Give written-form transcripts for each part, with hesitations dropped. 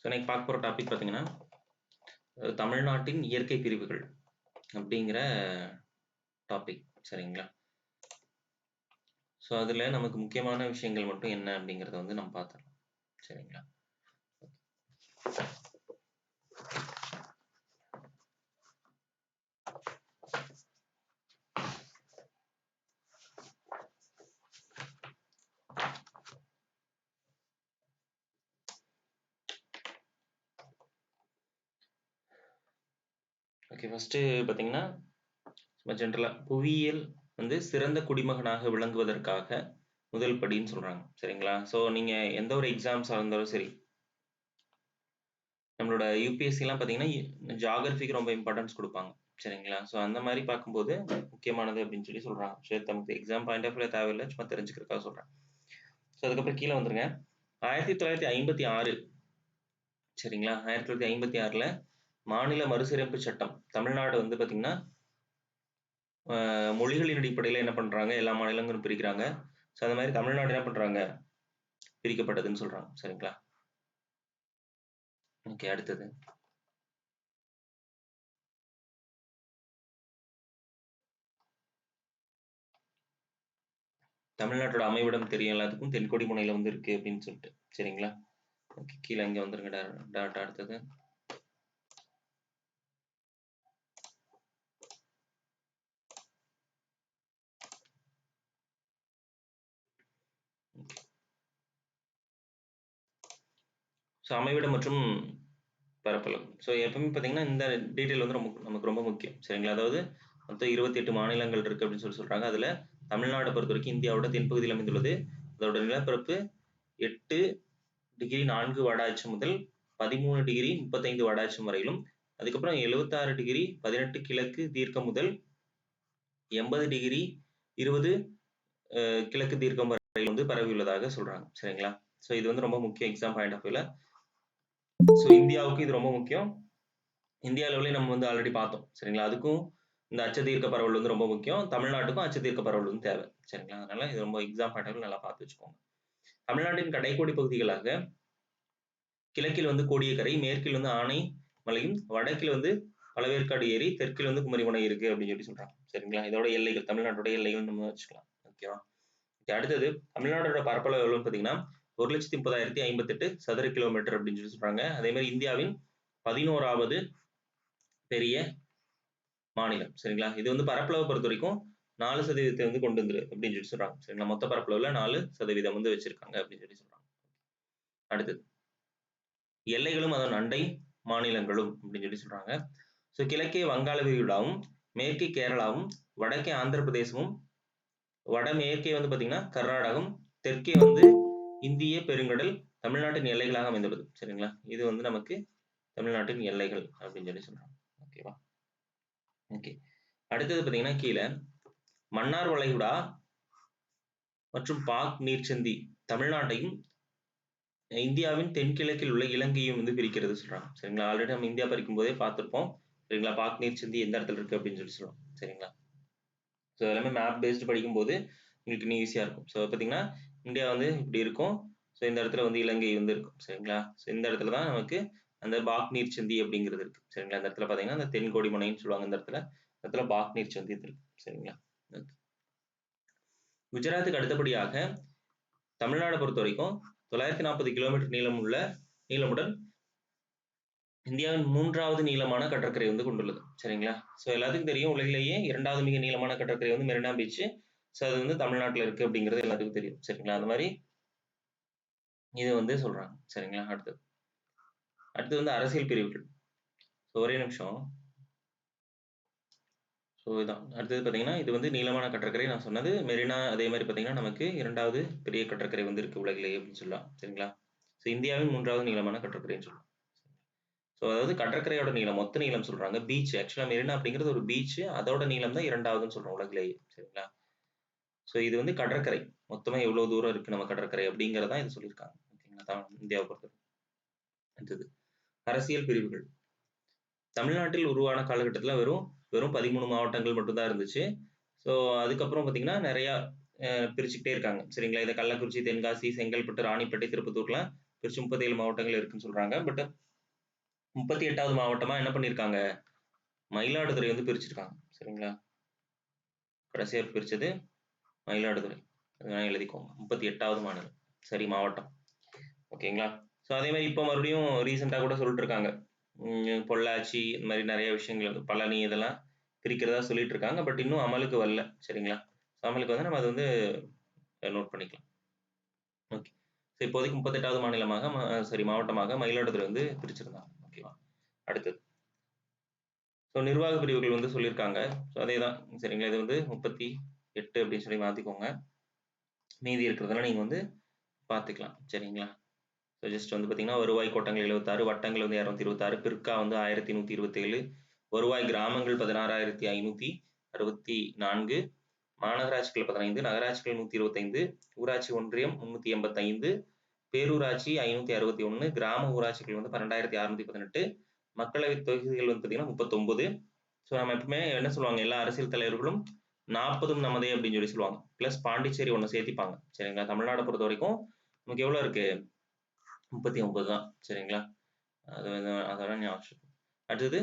இன்னைக்கு பார்க்க போகிற டாபிக் பார்த்தீங்கன்னா தமிழ்நாட்டின் இயற்கை பிரிவுகள் அப்படிங்கிற டாபிக். சரிங்களா? ஸோ அதில் நமக்கு முக்கியமான விஷயங்கள் மட்டும் என்ன அப்படிங்கிறத வந்து நம்ம பார்த்துடலாம். சரிங்களா? ஓகே, ஃபர்ஸ்ட் பார்த்தீங்கன்னா ஜென்ரலாக புவியியல் வந்து சிறந்த குடிமகனாக விளங்குவதற்காக முதல் படின்னு சொல்கிறாங்க. சரிங்களா? ஸோ நீங்கள் எந்த ஒரு எக்ஸாம்ஸாக இருந்தாலும் சரி, நம்மளோட யூபிஎஸ்சிலாம் பார்த்தீங்கன்னா ஜியாகிரபிக்கு ரொம்ப இம்பார்ட்டன்ஸ் கொடுப்பாங்க. சரிங்களா? ஸோ அந்த மாதிரி பார்க்கும்போது முக்கியமானது அப்படின்னு சொல்லி சொல்கிறாங்க. சரி, நமக்கு எக்ஸாம் பாயிண்ட் ஆஃப் வியூ தேவையில்லை, சும்மா தெரிஞ்சுக்கிறதுக்காக சொல்கிறேன். ஸோ அதுக்கப்புறம் கீழே வந்துருங்க. 1956 சரிங்களா? 1956 மாநில மறுசீரமைப்பு சட்டம். தமிழ்நாடு வந்து பார்த்தீங்கன்னா மொழிகளின் அடிப்படையில் என்ன பண்ணுறாங்க, எல்லா மாநிலங்களும் பிரிக்கிறாங்க. ஸோ அந்த மாதிரி தமிழ்நாடு என்ன பண்ணுறாங்க, பிரிக்கப்பட்டதுன்னு சொல்கிறாங்க. சரிங்களா? ஓகே, அடுத்தது தமிழ்நாட்டோட அமைவிடம் தெரியும் எல்லாத்துக்கும், தென்கோடி முனையில் வந்து இருக்குது அப்படின்னு சொல்லிட்டு. சரிங்களா? ஓகே, கீழே இங்கே வந்துருங்க. அடுத்தது ஸோ அமைவிடம் மற்றும் பரப்பளவு. ஸோ எப்பவுமே பார்த்தீங்கன்னா இந்த டீட்டெயில் வந்து நமக்கு ரொம்ப முக்கியம். சரிங்களா? அதாவது மொத்தம் 28 மாநிலங்கள் இருக்குது அப்படின்னு சொல்கிறாங்க. அதில் தமிழ்நாடை பொறுத்த வரைக்கும் இந்தியாவோட தென்பகுதியில் அமைந்துள்ளது. அதோட நிலப்பரப்பு 8 டிகிரி 4 வடாட்சி முதல் 13 டிகிரி 35 வடாட்சி வரையிலும், அதுக்கப்புறம் 76 டிகிரி 18 கிழக்கு தீர்க்கம் முதல் 80 டிகிரி 20 கிழக்கு தீர்க்கம் வரையில் வந்து பரவியுள்ளதாக சொல்றாங்க. சரிங்களா? ஸோ இது வந்து ரொம்ப முக்கியம் எக்ஸாம் பாயிண்ட் ஆஃப் வியூல. ஸோ இந்தியாவுக்கு இது ரொம்ப முக்கியம். இந்தியா லெவலையும் நம்ம வந்து ஆல்ரெடி பார்த்தோம். சரிங்களா? அதுக்கும் இந்த அச்சதீர்க்க பரவல் வந்து ரொம்ப முக்கியம். தமிழ்நாட்டுக்கும் அச்சதீர்க்க பரவல் வந்து தேவை. சரிங்களா? அதனால இது ரொம்ப எக்ஸாம் பாயிண்ட் ஆஃப் வியூ நல்லா பார்த்து வச்சுக்கோங்க. தமிழ்நாட்டின் கடைக்கோடி பகுதிகளாக கிழக்கில் வந்து கோடியக்கரை, மேற்கில் வந்து ஆனைமலையும், வடக்கில் வந்து பழவேற்காடு ஏரி, தெற்கில் வந்து குமரிமுனை இருக்கு அப்படின்னு சொல்லி சொல்றாங்க. சரிங்களா? இதோட எல்லைகள், தமிழ்நாட்டோட எல்லைகள் நம்ம வச்சுக்கலாம். ஓகேவா? அடுத்தது தமிழ்நாடோட பரப்பளவு எவ்வளவுன்னு பார்த்தீங்கன்னா 1,30,058 சதுர கிலோமீட்டர் அப்படின்னு சொல்லி சொல்றாங்க. அதே மாதிரி இந்தியாவின் 11வது பெரிய மாநிலம். சரிங்களா? இது வந்து பரப்பளவை பொறுத்த வரைக்கும் 4% வந்து கொண்டு வந்துரு அப்படின்னு சொல்லி சொல்றாங்க. சரிங்களா? மொத்த பரப்பளவுல 4% வந்து வச்சிருக்காங்க அப்படின்னு சொல்லி சொல்றாங்க. அடுத்தது எல்லைகளும் அதன் அண்டை மாநிலங்களும் அப்படின்னு சொல்லி சொல்றாங்க. ஸோ கிழக்கே வங்காள விரிகுடாவும், மேற்கே கேரளாவும், வடக்கே ஆந்திர பிரதேசமும், வடமேற்கே வந்து பார்த்தீங்கன்னா கர்நாடகம், தெற்கே வந்து இந்திய பெருங்கடல் தமிழ்நாட்டின் எல்லைகளாக அமைந்துள்ளது. சரிங்களா? இது வந்து நமக்கு தமிழ்நாட்டின் எல்லைகள் அப்படின்னு சொல்லி சொல்றாங்க. ஓகேவா? ஓகே, அடுத்தது பார்த்தீங்கன்னா கீழே மன்னார் வளைகுடா மற்றும் பாக் நீர்ச்சந்தி தமிழ்நாட்டையும் இந்தியாவின் தென்கிழக்கில் உள்ள இலங்கையும் வந்து பிரிக்கிறது சொல்றாங்க. சரிங்களா? ஆல்ரெடி நம்ம இந்தியா பறிக்கும் போதே பார்த்துருப்போம். சரிங்களா? பாக் நீர்ச்சந்தி எந்த இடத்துல இருக்கு அப்படின்னு சொல்லி சொல்லுவோம். சரிங்களா? ஸோ எல்லாமே மேப் பேஸ்டு படிக்கும்போது உங்களுக்கு இன்னும் ஈஸியாக இருக்கும். ஸோ பார்த்தீங்கன்னா இந்தியா வந்து இப்படி இருக்கும். ஸோ இந்த இடத்துல வந்து இலங்கை வந்து இருக்கும். சரிங்களா? ஸோ இந்த இடத்துல தான் நமக்கு அந்த பாக் நீர்ச்சந்தி அப்படிங்கிறது இருக்கு. சரிங்களா? இந்த இடத்துல பார்த்தீங்கன்னா அந்த தென்கோடி முனைன்னு சொல்லுவாங்க. இந்த இடத்துல பாக் நீர்ச்சந்தி இருக்கு. சரிங்களா? குஜராத்துக்கு அடுத்தபடியாக தமிழ்நாடு பொறுத்த வரைக்கும் 940 கிலோமீட்டர் நீளமுடன் இந்தியாவின் 3வது நீளமான கடற்கரை வந்து கொண்டுள்ளது. சரிங்களா? ஸோ எல்லாத்துக்கும் தெரியும் உலகிலேயே 2வது மிக நீளமான கடற்கரை வந்து மெரினா பீச். ஸோ அது வந்து தமிழ்நாட்டில் இருக்கு அப்படிங்கிறது எல்லாத்துக்கும் தெரியும். சரிங்களா? அந்த மாதிரி இது வந்து சொல்றாங்க. சரிங்களா? அடுத்தது வந்து அரசியல் பிரிவுகள். ஸோ ஒரே நிமிஷம். ஸோ இதான் அடுத்தது பார்த்தீங்கன்னா இது வந்து நீளமான கடற்கரை நான் சொன்னது மெரினா. அதே மாதிரி பார்த்தீங்கன்னா நமக்கு 2வது பெரிய கடற்கரை வந்து இருக்கு உலகிலேயே அப்படின்னு சொல்லலாம். சரிங்களா? ஸோ இந்தியாவின் 3வது நீளமான கடற்கரைன்னு சொல்லலாம். ஸோ அதாவது கடற்கரையோட நீளம், மொத்த நீளம் சொல்றாங்க. பீச் ஆக்சுவலா மெரினா அப்படிங்கிறது ஒரு பீச், அதோட நீளம் தான் 2வதுன்னு சொல்றோம் உலகிலேயே. சரிங்களா? ஸோ இது வந்து கடற்கரை மொத்தமா எவ்வளவு தூரம் இருக்கு நம்ம கடற்கரை அப்படிங்கிறதான் இது சொல்லியிருக்காங்க. ஓகேங்களா? இந்தியாவை பொறுத்தவரை. அடுத்தது அரசியல் பிரிவுகள். தமிழ்நாட்டில் உருவான காலகட்டத்தில் வெறும் 13 மாவட்டங்கள் மட்டும்தான் இருந்துச்சு. ஸோ அதுக்கப்புறம் பார்த்தீங்கன்னா நிறைய பிரிச்சுக்கிட்டே இருக்காங்க. சரிங்களா? இதை கள்ளக்குறிச்சி, தென்காசி, செங்கல்பட்டு, ராணிப்பேட்டை, திருப்பத்தூர்லாம் பிரிச்சு 37 மாவட்டங்கள் இருக்குன்னு சொல்றாங்க. பட் 38வது மாவட்டமா என்ன பண்ணியிருக்காங்க, மயிலாடுதுறை வந்து பிரிச்சிருக்காங்க. சரிங்களா? கடைசியா பிரிச்சது மயிலாடுதுறை. அதெல்லாம் எழுதிக்கோங்க. 38வது மாநிலம். சரி, மாவட்டம். ஓகேங்களா? ஸோ அதே மாதிரி இப்போ மறுபடியும் ரீசெண்டாக கூட சொல்லிட்டு இருக்காங்க. பொள்ளாச்சி இந்த மாதிரி நிறைய விஷயங்கள், பழனி இதெல்லாம் பிரிக்கிறதா சொல்லிட்டு இருக்காங்க. பட் இன்னும் அமலுக்கு வரல. சரிங்களா? அமலுக்கு வந்து நம்ம அதை வந்து நோட் பண்ணிக்கலாம். ஓகே. ஸோ இப்போதைக்கு 38வது மாநிலமாக மாவட்டமாக மயிலாடுதுறை வந்து பிரிச்சிருந்தாங்க. ஓகேவா? அடுத்தது ஸோ நிர்வாக பிரிவுகள் வந்து சொல்லியிருக்காங்க. ஸோ அதே தான். சரிங்களா? இது வந்து 38 அப்படின்னு சொல்லி மாற்றிக்கோங்க. மீதி இருக்கிறதெல்லாம் நீங்கள் வந்து பார்த்துக்கலாம். சரிங்களா? ஸோ ஜஸ்ட் வந்து பார்த்தீங்கன்னா, வருவாய் கோட்டங்கள் 76, வட்டங்கள் வந்து 226, பிற்கா வந்து 1127, வருவாய் கிராமங்கள் 16,564, மாநகராட்சிகள் 15, நகராட்சிகள் 125, ஊராட்சி ஒன்றியம் 385, பேரூராட்சி 561, கிராம ஊராட்சிகள் வந்து 12,618, மக்களவை தொகுதிகள் வந்து பார்த்தீங்கன்னா 39. ஸோ நம்ம எப்பவுமே என்ன சொல்லுவாங்க, எல்லா அரசியல் தலைவர்களும் 40 நமதே அப்படின்னு சொல்லி சொல்லுவாங்க. பிளஸ் பாண்டிச்சேரி ஒன்று சேர்த்திப்பாங்க. சரிங்களா? தமிழ்நாடை பொறுத்த வரைக்கும் நமக்கு எவ்வளோ இருக்கு, 39 தான். சரிங்களா? அது வந்து அதெல்லாம் ஞாபகம். அடுத்தது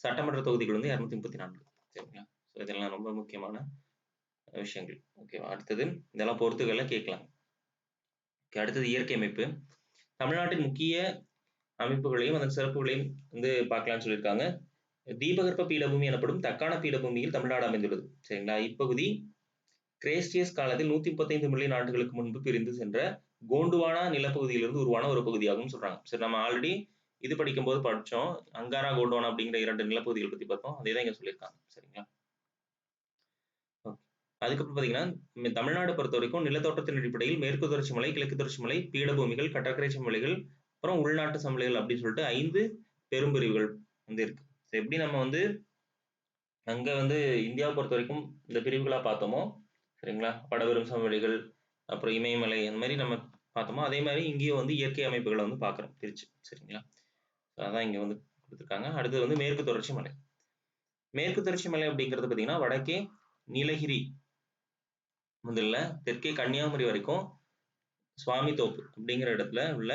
சட்டமன்ற தொகுதிகள் வந்து 234. சரிங்களா? ஸோ இதெல்லாம் ரொம்ப முக்கியமான விஷயங்கள். ஓகேவா? அடுத்தது இதெல்லாம் பொறுத்துக்களை கேட்கலாம். அடுத்தது இயற்கை அமைப்பு. தமிழ்நாட்டின் முக்கிய அமைப்புகளையும் அதன் சிறப்புகளையும் வந்து பார்க்கலாம்னு சொல்லியிருக்காங்க. தீபகற்ப பீடபூமி எனப்படும் தக்கான பீடபூமியில் தமிழ்நாடு அமைந்துள்ளது. சரிங்களா? இப்பகுதி கிரேஸ்டியஸ் காலத்தில் 135 மில்லியன் ஆண்டுகளுக்கு முன்பு பிரிந்து சென்ற கோண்டுவானா நிலப்பகுதியிலிருந்து உருவான ஒரு பகுதியாகவும் சொல்றாங்க. சரி, நம்ம ஆல்ரெடி இது படிக்கும்போது படிச்சோம். அங்காரா, கோண்டுவானா அப்படிங்கிற 2 நிலப்பகுதிகள் பத்தி பார்த்தோம். அதே தான் இங்க சொல்லியிருக்காங்க. சரிங்களா? அதுக்கப்புறம் பார்த்தீங்கன்னா, தமிழ்நாடு பொறுத்த வரைக்கும் நிலத்தோற்றத்தின் அடிப்படையில் மேற்கு தொடர்ச்சி மலை, கிழக்கு தொடர்ச்சி மலை, பீடபூமிகள், கடற்கரை சமவெளிகள், அப்புறம் உள்நாட்டு சமவெளிகள் அப்படின்னு சொல்லிட்டு 5 பெரும்பிரிவுகள் வந்து இருக்கு. எப்படி நம்ம வந்து அங்க வந்து இந்தியாவை பொறுத்த வரைக்கும் இந்த பிரிவுகளா பார்த்தோமோ, சரிங்களா, வடபெரும் சமவெளிகள், அப்புறம் இமயமலை, அந்த மாதிரி நம்ம பார்த்தோமோ, அதே மாதிரி இங்கேயும் வந்து இயற்கை அமைப்புகளை வந்து பார்க்குறோம் பிரிச்சு. சரிங்களா? அதான் இங்க வந்து கொடுத்துருக்காங்க. அடுத்தது வந்து மேற்கு தொடர்ச்சி மலை. மேற்கு தொடர்ச்சி மலை அப்படிங்கிறது பார்த்தீங்கன்னா, வடக்கே நீலகிரி முதல்ல தெற்கே கன்னியாகுமரி வரைக்கும் சுவாமி தோப்பு அப்படிங்கிற இடத்துல உள்ள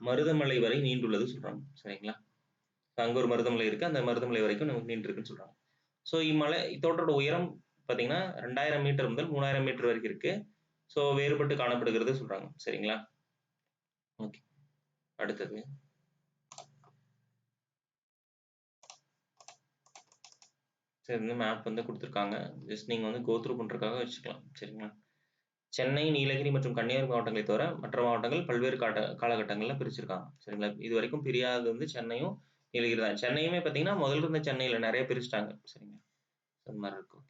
மருதமலை வரை நீண்டுள்ளது சொல்றாங்க. சரிங்களா? அங்க ஒரு மருதமலை இருக்கு. அந்த மருதமலை வரைக்கும் நமக்கு நீண்டு இருக்குன்னு சொல்றாங்க. ஸோ இம்மலை தோற்றோட உயரம் பார்த்தீங்கன்னா 2000 மீட்டர் முதல் 3000 மீட்டர் வரைக்கும் இருக்கு. ஸோ வேறுபட்டு காணப்படுகிறது சொல்றாங்க. சரிங்களா? ஓகே. அடுத்தது சரி, இந்த மேப் வந்து கொடுத்துருக்காங்க. ஜஸ்ட் நீங்க வந்து கோ த்ரூ பண்றதுக்காக வச்சுக்கலாம். சரிங்களா? சென்னை, நீலகிரி மற்றும் கன்னியாகுமரி மாவட்டங்களை தவிர மற்ற மாவட்டங்கள் பல்வேறு காலகட்டங்கள்ல பிரிச்சிருக்காங்க. சரிங்களா? இது வரைக்கும் பிரியாதது வந்து சென்னையும் நீலகிரி தான். சென்னையுமே பார்த்தீங்கன்னா முதல்ல இருந்த சென்னையில நிறைய பிரிச்சுட்டாங்க. சரிங்களா? அந்த மாதிரி இருக்கும்.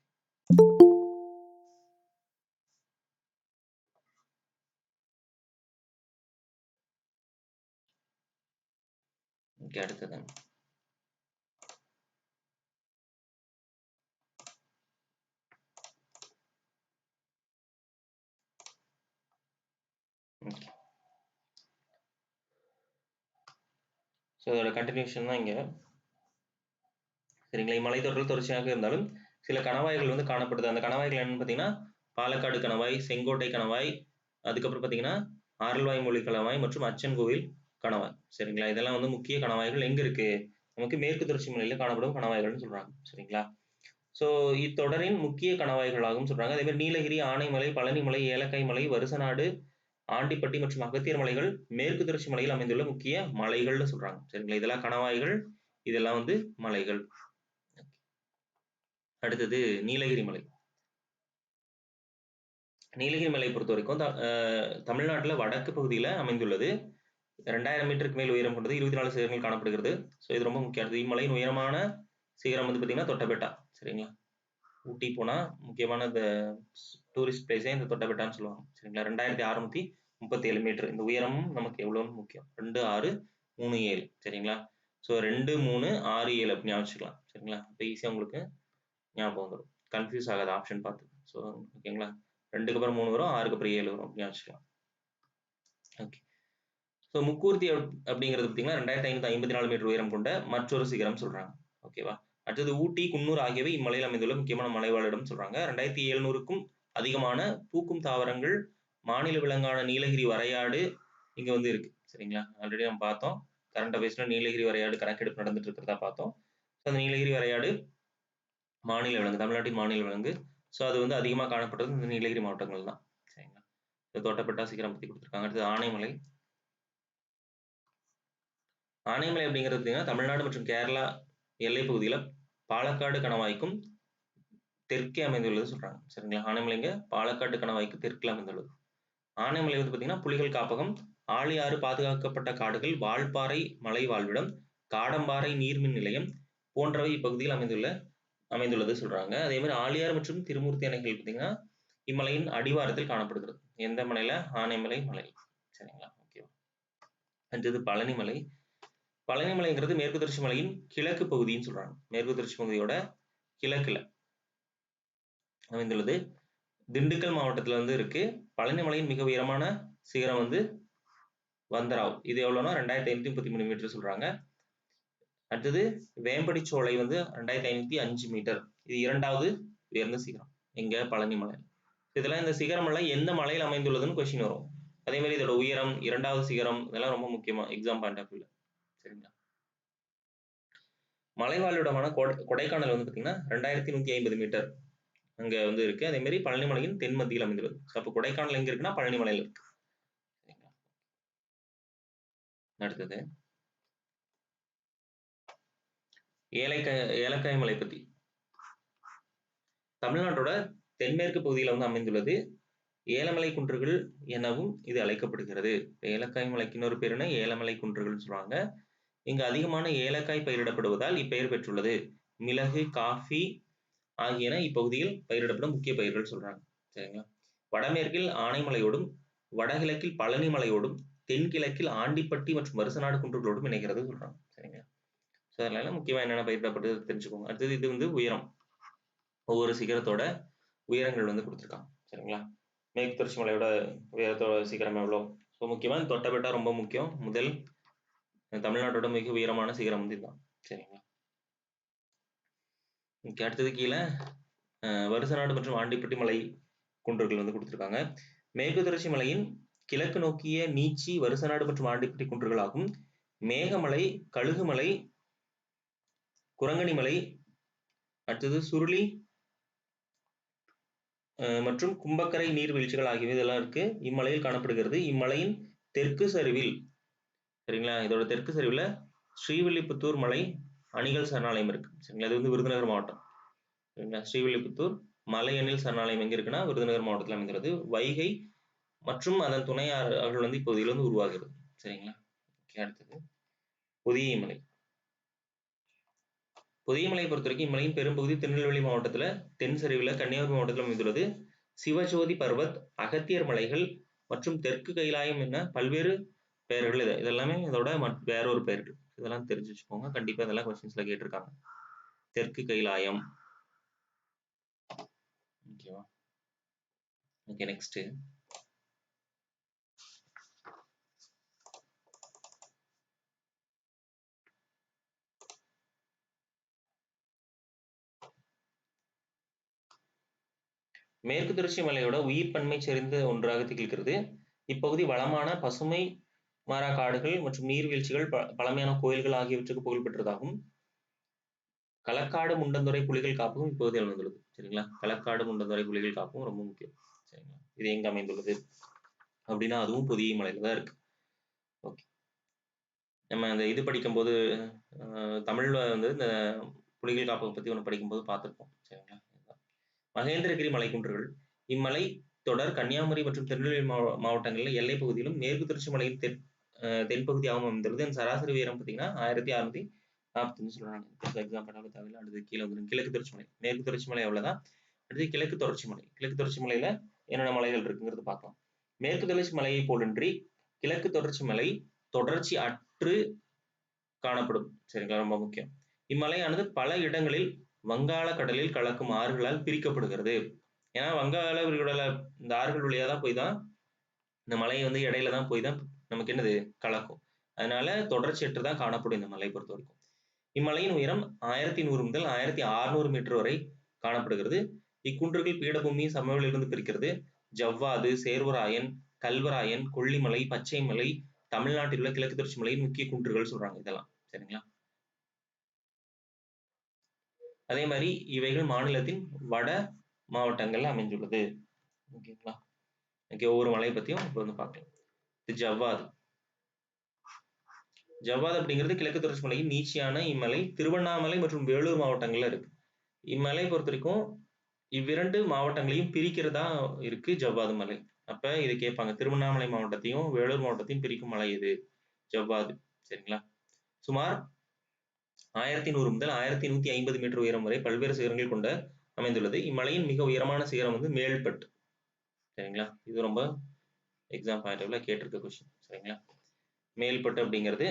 ஓகே, அடுத்தது ஓகே. ஸோ அதோட கண்டினியூஷன் தான் இங்க. சரிங்களா? மலைத்தொடர்கள் தொடர்ச்சியாக இருந்தாலும் சில கணவாய்கள் வந்து காணப்படுது. அந்த கணவாய்கள் என்னன்னு பார்த்தீங்கன்னா, பாலக்காடு கணவாய், செங்கோட்டை கணவாய், அதுக்கப்புறம் பார்த்தீங்கன்னா ஆரல்வாய்மொழி கணவாய் மற்றும் அச்சன் கோவில் கணவாய். சரிங்களா? இதெல்லாம் வந்து முக்கிய கணவாய்கள் எங்க இருக்கு, நமக்கு மேற்கு தொடர்ச்சி மலையில காணப்படும் கணவாய்கள்னு சொல்றாங்க. சரிங்களா? ஸோ இத்தொடரின் முக்கிய கணவாய்களாகவும் சொல்றாங்க. அதே மாதிரி நீலகிரி, ஆனைமலை, பழனிமலை, ஏலக்காய் மலை, வருசநாடு, ஆண்டிப்பட்டி மற்றும் அகத்தியர் மலைகள் மேற்கு தொடர்ச்சி மலையில் அமைந்துள்ள முக்கிய மலைகள்னு சொல்றாங்க. சரிங்களா? இதெல்லாம் கணவாய்கள், இதெல்லாம் வந்து மலைகள். அடுத்தது நீலகிரி மலை. நீலகிரி மலை பொறுத்த வரைக்கும் தமிழ்நாட்டுல வடக்கு பகுதியில அமைந்துள்ளது. 2000 மீட்டருக்கு மேல் உயரம் கொண்டது. 24 சிகரங்கள் காணப்படுகிறது. ஸோ இது ரொம்ப முக்கியமானது. இம்மலையின் உயரமான சிகரம் வந்து பார்த்தீங்கன்னா தொட்டபெட்டா. சரிங்களா? ஊட்டி போனா முக்கியமான இந்த டூரிஸ்ட் பிளேஸே இந்த தொட்டபெட்டான்னு சொல்லுவாங்க. சரிங்களா? 2637 மீட்டர். இந்த உயரமும் நமக்கு எவ்வளோன்னு முக்கியம். 2637. சரிங்களா? ஸோ 2, 3, 6, 7 அப்படி ஞாபகம் வச்சுக்கலாம். சரிங்களா? இப்போ ஈஸியாக உங்களுக்கு ஞாபகம் வந்துடும். கன்ஃபியூஸ் ஆகாது ஆப்ஷன் பார்த்து. ஸோ ஓகேங்களா? 2க்கு அப்புறம் 3 வரும், 6க்கு அப்புறம் 7 வரும் அப்படின்னு வச்சுக்கலாம். ஓகே. ஸோ முக்கூர்த்தி அப்படிங்கிறது பார்த்தீங்கன்னா 2554 மீட்டர் உயரம் கொண்ட மற்றொரு சிகரம் சொல்றாங்க. ஓகேவா? அடுத்தது ஊட்டி, குன்னூர் ஆகியவை இம்மலையில் அமைந்துள்ள முக்கியமான மலைவாழிடம் சொல்றாங்க. 2700க்கும் அதிகமான பூக்கும் தாவரங்கள், மாநில விலங்கான நீலகிரி வரையாடு இங்க வந்து இருக்கு. சரிங்களா? ஆல்ரெடி நம்ம பார்த்தோம். கரண்ட் அஃபேர்ஸ்ல நீலகிரி வரையாடு கணக்கெடுப்பு நடந்துட்டு இருக்கிறதா பார்த்தோம். அந்த நீலகிரி வரையாடு மாநில விலங்கு, தமிழ்நாட்டின் மாநில விலங்கு. ஸோ அது வந்து அதிகமா காணப்படுறது இந்த நீலகிரி மாவட்டங்கள் தான். சரிங்களா? இந்த தொட்டபெட்டா சிகரம் பத்தி குடுத்திருக்காங்க. அடுத்தது ஆனைமலை. ஆனைமலை அப்படிங்கிறது பார்த்தீங்கன்னா, தமிழ்நாடு மற்றும் கேரளா எல்லைப் பகுதியில பாலக்காடு கணவாய்க்கும் தெற்கே அமைந்துள்ளது சொல்றாங்க. சரிங்களா? ஆனைமலைங்க பாலக்காட்டு கணவாய்க்கு தெற்கில் அமைந்துள்ளது. ஆனைமலை வந்து பார்த்தீங்கன்னா, புலிகள் காப்பகம், ஆழியாறு பாதுகாக்கப்பட்ட காடுகள், வால்பாறை மலை வாழ்விடம், காடம்பாறை நீர்மின் நிலையம் போன்றவை இப்பகுதியில் அமைந்துள்ளது சொல்றாங்க. அதே மாதிரி ஆழியார் மற்றும் திருமூர்த்தி அணைகள் பார்த்தீங்கன்னா, இம்மலையின் அடிவாரத்தில் காணப்படுகிறது. எந்த மலையில? ஆனைமலை மலை. சரிங்களா? ஓகேவா? அடுத்தது பழனிமலை. பழனிமலைங்கிறது மேற்கு தொடர்ச்சி மலையின் கிழக்கு பகுதின்னு சொல்றாங்க. மேற்கு தொடர்ச்சி பகுதியோட கிழக்குல அமைந்துள்ளது. திண்டுக்கல் மாவட்டத்துல வந்து இருக்கு. பழனிமலையின் மிக உயரமான சிகரம் வந்து வந்தராவ். இது எவ்வளவுன்னா 2533 மீட்டர் சொல்றாங்க. அடுத்தது வேம்படிச்சோலை வந்து 2505 மீட்டர். இது இரண்டாவது உயர்ந்த சிகரம். எங்க? பழனிமலை. இதெல்லாம் இந்த சிகரம் எல்லாம் எந்த மலையில் அமைந்துள்ளதுன்னு கொஸ்டின் வரும். அதே மாதிரி இதோட உயரம், இரண்டாவது சிகரம் இதெல்லாம் ரொம்ப முக்கியமா எக்ஸாம் பாயிண்ட் ஆஃப் வியூல. சரிங்களா? மலைவாழிடமான கொடைக்கானல் வந்து பாத்தீங்கன்னா 2150 மீட்டர் அங்க வந்து இருக்கு. அதே மாதிரி பழனிமலையின் தென் மத்தியில் அமைந்துள்ளது. அப்ப கொடைக்கானல் எங்க இருக்குன்னா பழனிமலையில இருக்கு. அடுத்தது ஏலக்காய் மலை பத்தி. தமிழ்நாட்டோட தென்மேற்கு பகுதியில் வந்து அமைந்துள்ளது. ஏலமலை குன்றுகள் எனவும் இது அழைக்கப்படுகிறது. ஏலக்காய் மலைக்கு இன்னொரு பேருனா ஏலமலை குன்றுகள் சொல்றாங்க. இங்கு அதிகமான ஏலக்காய் பயிரிடப்படுவதால் இப்பெயர் பெற்றுள்ளது. மிளகு, காஃபி ஆகியன இப்பகுதியில் பயிரிடப்படும் முக்கிய பயிர்கள் சொல்றாங்க. சரிங்களா? வடமேற்கில் ஆனைமலையோடும், வடகிழக்கில் பழனி மலையோடும், தென்கிழக்கில் ஆண்டிப்பட்டி மற்றும் வருசநாடு குன்றுகளோடும் இணைகிறது சொல்றாங்க. சரிங்களா? ஸோ அதனால முக்கியமா என்னென்ன பயிரிடப்பட்டு தெரிஞ்சுக்கோங்க. அடுத்தது இது வந்து உயரம். ஒவ்வொரு சிகரத்தோட உயரங்கள் வந்து கொடுத்துருக்காங்க. சரிங்களா? மேற்கு தொடர்ச்சி மலையோட உயரத்தோட சிகரம் எவ்வளோ? ஸோ முக்கியமா தொட்டபெட்டா ரொம்ப முக்கியம். முதல் தமிழ்நாட்டோட மிக உயரமான சிகரம் வந்து இதுதான். சரிங்களா? அடுத்தது கீழே வருசநாடு மற்றும் ஆண்டிப்பட்டி மலை குன்றுகள் வந்து கொடுத்துருக்காங்க. மேற்கு தொடர்ச்சி மலையின் கிழக்கு நோக்கிய நீச்சி வருசநாடு மற்றும் ஆண்டிப்பட்டி குன்றுகள் ஆகும். மேகமலை, கழுகுமலை, குரங்கணிமலை, அடுத்தது சுருளி மற்றும் கும்பக்கரை நீர்வீழ்ச்சிகள் ஆகியவை இதெல்லாம் இருக்கு. இம்மலையில் காணப்படுகிறது. இம்மலையின் தெற்கு சரிவில், சரிங்களா? இதோட தெற்கு சரிவில் ஸ்ரீவில்லிபுத்தூர் மலை அணிகள் சரணாலயம் இருக்கு. சரிங்களா? இது வந்து விருதுநகர் மாவட்டம். சரிங்களா? ஸ்ரீவில்லிபுத்தூர் மலை அணில் சரணாலயம் எங்க இருக்குன்னா விருதுநகர் மாவட்டத்தில் அமைந்துள்ளது. வைகை மற்றும் அதன் துணை ஆறுகள் வந்து இப்பகுதியில் வந்து உருவாகிறது. சரிங்களா? அடுத்தது பொதியமலை. பொதியமலையை பொறுத்த வரைக்கும் இம்மலையின் பெரும்பகுதி திருநெல்வேலி மாவட்டத்துல தென் சரிவில் கன்னியாகுமரி மாவட்டத்தில் அமைந்துள்ளது. சிவஜோதி பர்வத், அகத்தியர் மலைகள் மற்றும் தெற்கு கைலாயம் என்ன பல்வேறு பெயர்கள் இதெல்லாமே இதோட வேற ஒரு பெயர்கள். இதெல்லாம் தெரிஞ்சு வச்சுக்கோங்க. கண்டிப்பா இதெல்லாம் கொஸ்டின்ஸ்ல கேட்டிருக்காங்க. தெற்கு கைலாயம். ஓகேவா? ஓகே, நெக்ஸ்ட் மேற்கு தொடர்ச்சி மலையோட உயிர் பன்மை செறிந்த ஒன்றாக திகழ்கிறது. இப்பகுதி வளமான பசுமை மாறா காடுகள் மற்றும் நீர்வீழ்ச்சிகள், பழமையான கோயில்கள் ஆகியவற்றுக்கு புகழ்பெற்றதாகும். களக்காடு முண்டந்துறை புலிகள் காப்பகம் இப்பகுதியில் அமைந்துள்ளது. சரிங்களா? களக்காடு முண்டந்துறை புலிகள் காப்பகம் ரொம்ப முக்கியம். சரிங்களா? இது எங்க அமைந்துள்ளது அப்படின்னா அதுவும் பொதிகை மலையில தான் இருக்கு. ஓகே, நம்ம அந்த இது படிக்கும்போது தமிழ்ல வந்து இந்த புலிகள் காப்பகம் பத்தி ஒன்று படிக்கும்போது பார்த்துருப்போம். சரிங்களா? மகேந்திரகிரி மலைக்குன்றுகள். இம்மலை தொடர் கன்னியாகுமரி மற்றும் திருநெல்வேலி மாவட்டங்களில் எல்லை பகுதியிலும் மேற்கு தொடர்ச்சி மலையின் தென்பகுதியாகவும் அமைந்துள்ளது. சராசரி உயரம் பார்த்தீங்கன்னா 1645 சொல்றாங்க. எக்ஸாம் பண்ணாலும் தேவையில்லை. அடுத்து கீழே வந்துடும். கிழக்கு தொடர்ச்சி மலை. மேற்கு தொடர்ச்சி மலை அவ்வளவுதான். அடுத்து கிழக்கு தொடர்ச்சி மலை. கிழக்கு தொடர்ச்சி மலையில என்னென்ன மலைகள் இருக்குங்கிறது பார்க்கலாம். மேற்கு தொடர்ச்சி மலையை போலின்றி கிழக்கு தொடர்ச்சி மலை தொடர்ச்சி அற்று காணப்படும். சரிங்களா? ரொம்ப முக்கியம். இம்மலையானது பல இடங்களில் வங்காள கடலில் கலக்கும் ஆறுகளால் பிரிக்கப்படுகிறது. ஏன்னா வங்காள விரிகுடால இந்த ஆறுகள் வழியா தான் போய் தான் இந்த மலை வந்து இடையில தான் போய் தான் நமக்கு என்னது கலக்கும். அதனால தொடர்ச்சியற்று தான் காணப்படும் இந்த மலை பொறுத்த வரைக்கும். இம்மலையின் உயரம் 1100 முதல் 1600 மீட்டர் வரை காணப்படுகிறது. இக்குன்றுகள் பீடபூமி சமவெளியிலிருந்து பிரிக்கிறது. ஜவ்வாது, சேர்வராயன், கல்வராயன், கொல்லிமலை, பச்சைமலை, தமிழ்நாட்டில் உள்ள கிழக்கு தொடர்ச்சி மலையின் முக்கிய குன்றுகள் சொல்றாங்க இதெல்லாம். சரிங்களா? அதே மாதிரி இவைகள் மாநிலத்தின் வட மாவட்டங்கள்ல அமைந்துள்ளது. ஓகேங்களா? ஓகே, ஒவ்வொரு மலையை பத்தியும் இப்போ வந்து பார்க்கலாம். இது ஜவ்வாது. ஜவ்வாது அப்படிங்கிறது கிழக்கு தொடர்ச்சி மலையின் நீட்சியான இம்மலை திருவண்ணாமலை மற்றும் வேலூர் மாவட்டங்கள்ல இருக்கு. இம்மலை பொறுத்த வரைக்கும் இவ்விரண்டு மாவட்டங்களையும் பிரிக்கிறதா இருக்கு ஜவ்வாது மலை. அப்ப இது கேட்பாங்க, திருவண்ணாமலை மாவட்டத்தையும் வேலூர் மாவட்டத்தையும் பிரிக்கும் மலை இது ஜவ்வாது. சரிங்களா? சுமார் 1100 முதல் 1150 மீட்டர் உயரம் வரை பல்வேறு சிகரங்கள் கொண்ட அமைந்துள்ளது. இம்மலையின் மிக உயரமான சிகரம் வந்து மேல்பட்டு. சரிங்களா? இது ரொம்ப எக்ஸாம் பாயிண்ட் ஆஃப் வியூல கேட்டிருக்க கொஸ்டின். சரிங்களா? மேல்பட்டு அப்படிங்கிறது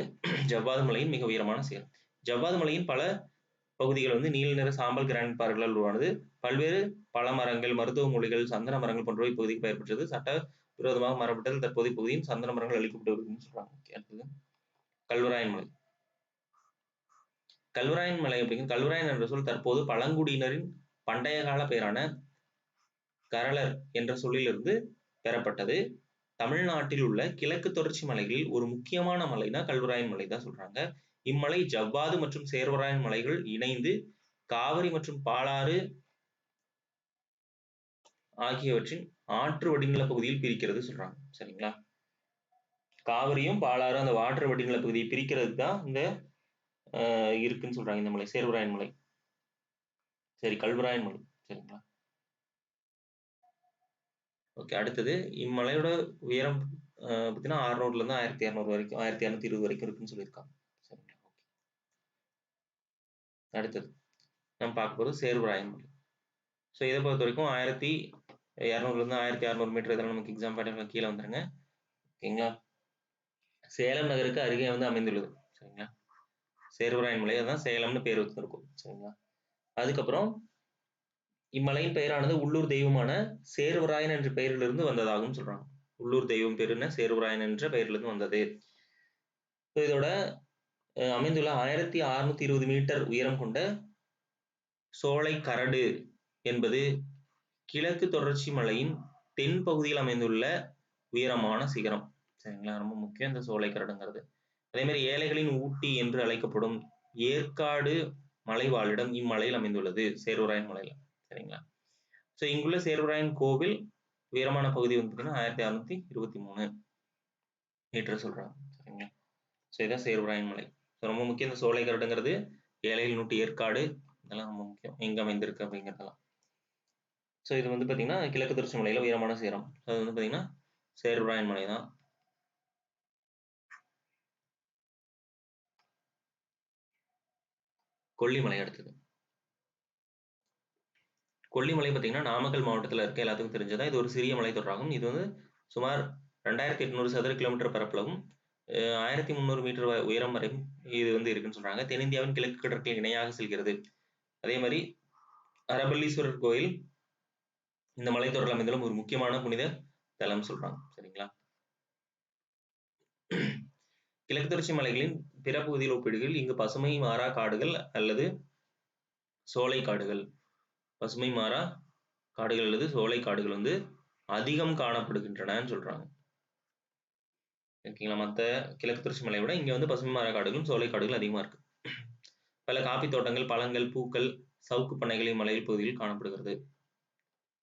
ஜவ்வாது மலையின் மிக உயரமான சிகரம். ஜவ்வாது மலையின் பல பகுதிகள் வந்து நீல நிற சாம்பல் கிரானைட் பாறைகளால் உருவானது. பல்வேறு பழமரங்கள், மருத்துவ மூலிகள், சந்தன மரங்கள் போன்றவை இப்பகுதிக்கு பெயர் பெற்றது. சட்ட விரோதமாக மரப்பட்டது தற்போதைய பகுதியின் சந்தன மரங்கள் அழிக்கப்பட்டு வருதுன்னு சொல்றாங்க. அடுத்தது கல்வராயன் மலை. கல்வராயன் மலை அப்படிங்கிறது, கல்வராயன் என்ற சொல் தற்போது பழங்குடியினரின் பண்டைய கால பெயரான கரளர் என்ற சொல்லிலிருந்து பெறப்பட்டது. தமிழ்நாட்டில் உள்ள கிழக்கு தொடர்ச்சி மலைகளில் ஒரு முக்கியமான மலைனா கல்வராயன் மலை தான் சொல்றாங்க. இம்மலை ஜவ்வாது மற்றும் சேர்வராயன் மலைகள் இணைந்து காவிரி மற்றும் பாலாறு ஆகியவற்றின் ஆற்று வடிநில பகுதியில் பிரிக்கிறது சொல்றாங்க. சரிங்களா? காவிரியும் பாலாறும் அந்த ஆற்று வடிநில பகுதியை பிரிக்கிறது தான் இந்த இருக்குன்னு சொல்றாங்க இந்த மலை, சேர்வராயன் மலை. சரி, கல்வராயன் மலை. சரிங்களா? ஓகே, அடுத்தது இம்மலையோட உயரம் பார்த்தீங்கன்னா 600ல இருந்து 1200 வரைக்கும் 1220 வரைக்கும் இருக்குன்னு சொல்லியிருக்காங்க. சரிங்களா? அடுத்தது நம்ம பார்க்க போகிறது சேர்வராயன் மலை. ஸோ இதை பொறுத்த வரைக்கும் 1200லேருந்து 1600 மீட்டர் இதெல்லாம் நமக்கு எக்ஸாம் பாயிண்ட் கீழே வந்துருங்க. ஓகேங்களா? சேலம் நகருக்கு அருகே வந்து அமைந்துள்ளது. சரிங்களா? சேர்வராயன் மலை, அதான் சேலம்னு பேர் வச்சிருக்கும். சரிங்களா? அதுக்கப்புறம் இம்மலையின் பெயரானது உள்ளூர் தெய்வமான சேர்வராயன் என்ற பெயரிலிருந்து வந்ததாகவும் சொல்றாங்க. உள்ளூர் தெய்வம் பேர் என்ன? சேர்வராயன் என்ற பெயரிலிருந்து வந்தது. இதோட அமைந்துள்ள 1620 மீட்டர் உயரம் கொண்ட சோலை கரடு என்பது கிழக்கு தொடர்ச்சி மலையின் தென் பகுதியில் அமைந்துள்ள உயரமான சிகரம். சரிங்களா? ரொம்ப முக்கியம் இந்த சோலை கரடுங்கிறது. அதே மாதிரி ஏழைகளின் ஊட்டி என்று அழைக்கப்படும் ஏற்காடு மலைவாழிடம் இம்மலையில் அமைந்துள்ளது, சேர்வராயன் மலையில. சரிங்களா? ஸோ இங்குள்ள சேர்வராயன் கோவில் உயரமான பகுதி வந்து பார்த்தீங்கன்னா 1623 மீட்டர் சொல்றாங்க. சரிங்களா? ஸோ இதான் சேர்வராயன் மலை. ஸோ ரொம்ப முக்கியம் இந்த சோலை கரடுங்கிறது, ஏழைகள் ஊட்டி, ஏற்காடு, இதெல்லாம் ரொம்ப முக்கியம் எங்க அமைந்திருக்கு அப்படிங்கிறதெல்லாம். ஸோ இது வந்து பார்த்தீங்கன்னா கிழக்கு தொடர்ச்சி மலையில உயரமான சிகரம். அது வந்து பார்த்தீங்கன்னா சேர்வராயன் மலை தான். கொல்லிமலை அடுத்தது. கொல்லிமலை பார்த்தீங்கன்னா நாமக்கல் மாவட்டத்தில் இருக்க எல்லாத்துக்கும் தெரிஞ்சதா. இது ஒரு சிறிய மலைத்தொடராகும். இது வந்து சுமார் 2800 சதுர கிலோமீட்டர் பரப்பளவும் 1300 மீட்டர் உயரம் வரை இது வந்து இருக்குன்னு சொல்றாங்க. தென்னிந்தியாவின் கிழக்கு கடற்கரை இணையாக செல்கிறது. அதே மாதிரி அரபல்லீஸ்வரர் கோயில் இந்த மலைத்தொடரில் அமைந்துள்ள ஒரு முக்கியமான புனித தலம் சொல்றாங்க. சரிங்களா? கிழக்கு தொடர்ச்சி மலைகளின் பிற பகுதியில் ஒப்பிடுகையில் இங்கு பசுமை மாறா காடுகள் அல்லது சோலை காடுகள், பசுமை மாறா காடுகள் அல்லது சோலை காடுகள் வந்து அதிகம் காணப்படுகின்றனன்னு சொல்றாங்க. ஓகேங்களா? மற்ற கிழக்கு தொடர்ச்சி மலையை விட இங்க வந்து பசுமை மாறா காடுகளும் சோலை காடுகள் அதிகமா இருக்கு. பல காப்பி தோட்டங்கள், பழங்கள், பூக்கள், சவுக்கு பண்ணைகள் இம்மலையில் பகுதியில் காணப்படுகிறது.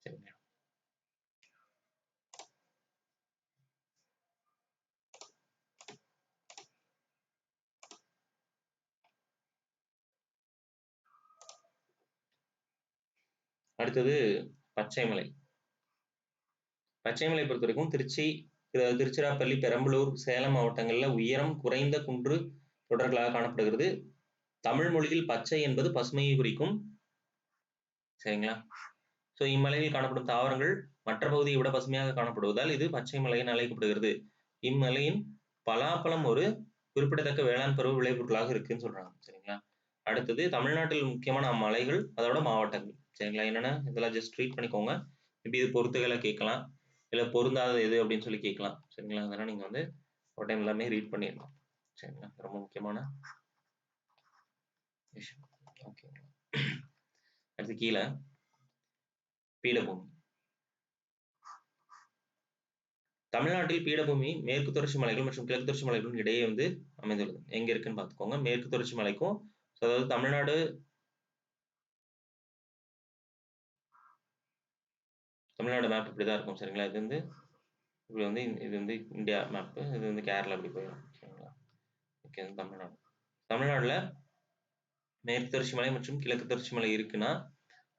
சரிங்களா? அடுத்தது பச்சைமலை. பச்சைமலை பொறுத்த வரைக்கும் திருச்சிராப்பள்ளி, பெரம்பலூர், சேலம் மாவட்டங்கள்ல உயரம் குறைந்த குன்று தொடர்களாக காணப்படுகிறது. தமிழ் மொழியில் பச்சை என்பது பசுமையை குறிக்கும். சரிங்களா? ஸோ இம்மலையில் காணப்படும் தாவரங்கள் மற்ற பகுதியை விட பசுமையாக காணப்படுவதால் இது பச்சை மலை என அழைக்கப்படுகிறது. இம்மலையின் பலாப்பழம் ஒரு குறிப்பிடத்தக்க வேளாண் பருவ விளைபொருட்களாக இருக்குன்னு சொல்றாங்க. சரிங்களா? அடுத்தது தமிழ்நாட்டில் முக்கியமான மலைகள், அதோட மாவட்டங்கள். சரிங்களா? என்னன்னா இதெல்லாம் ஜஸ்ட் ரீட் பண்ணிக்கோங்க. இப்படி இது பொறுத்துகளை கேட்கலாம், இல்லை பொருந்தாதது எது அப்படின்னு சொல்லி கேட்கலாம். சரிங்களா? அதெல்லாம் நீங்க வந்து ஒரு டைம் எல்லாமே ரீட் பண்ணிடலாம். சரிங்களா? ரொம்ப முக்கியமான விஷயம். ஓகே, அடுத்து கீழே பீடபூமி. தமிழ்நாட்டில் பீடபூமி மேற்கு தொடர்ச்சி மலைகள் மற்றும் கிழக்கு தொடர்ச்சி மலைகளும் இடையே வந்து அமைந்துள்ளது. எங்க இருக்குன்னு பார்த்துக்கோங்க. மேற்கு தொடர்ச்சி மலைக்கும், அதாவது தமிழ்நாடு மேப் இப்படிதான் இருக்கும். சரிங்களா? இது வந்து இப்படி வந்து இது வந்து இந்தியா மேப்பு, இது வந்து கேரளா இப்படி போயிடும். சரிங்களா? ஓகே, தமிழ்நாடு. தமிழ்நாடுல மேற்கு தொடர்ச்சி மலை மற்றும் கிழக்கு தொடர்ச்சி மலை இருக்குன்னா,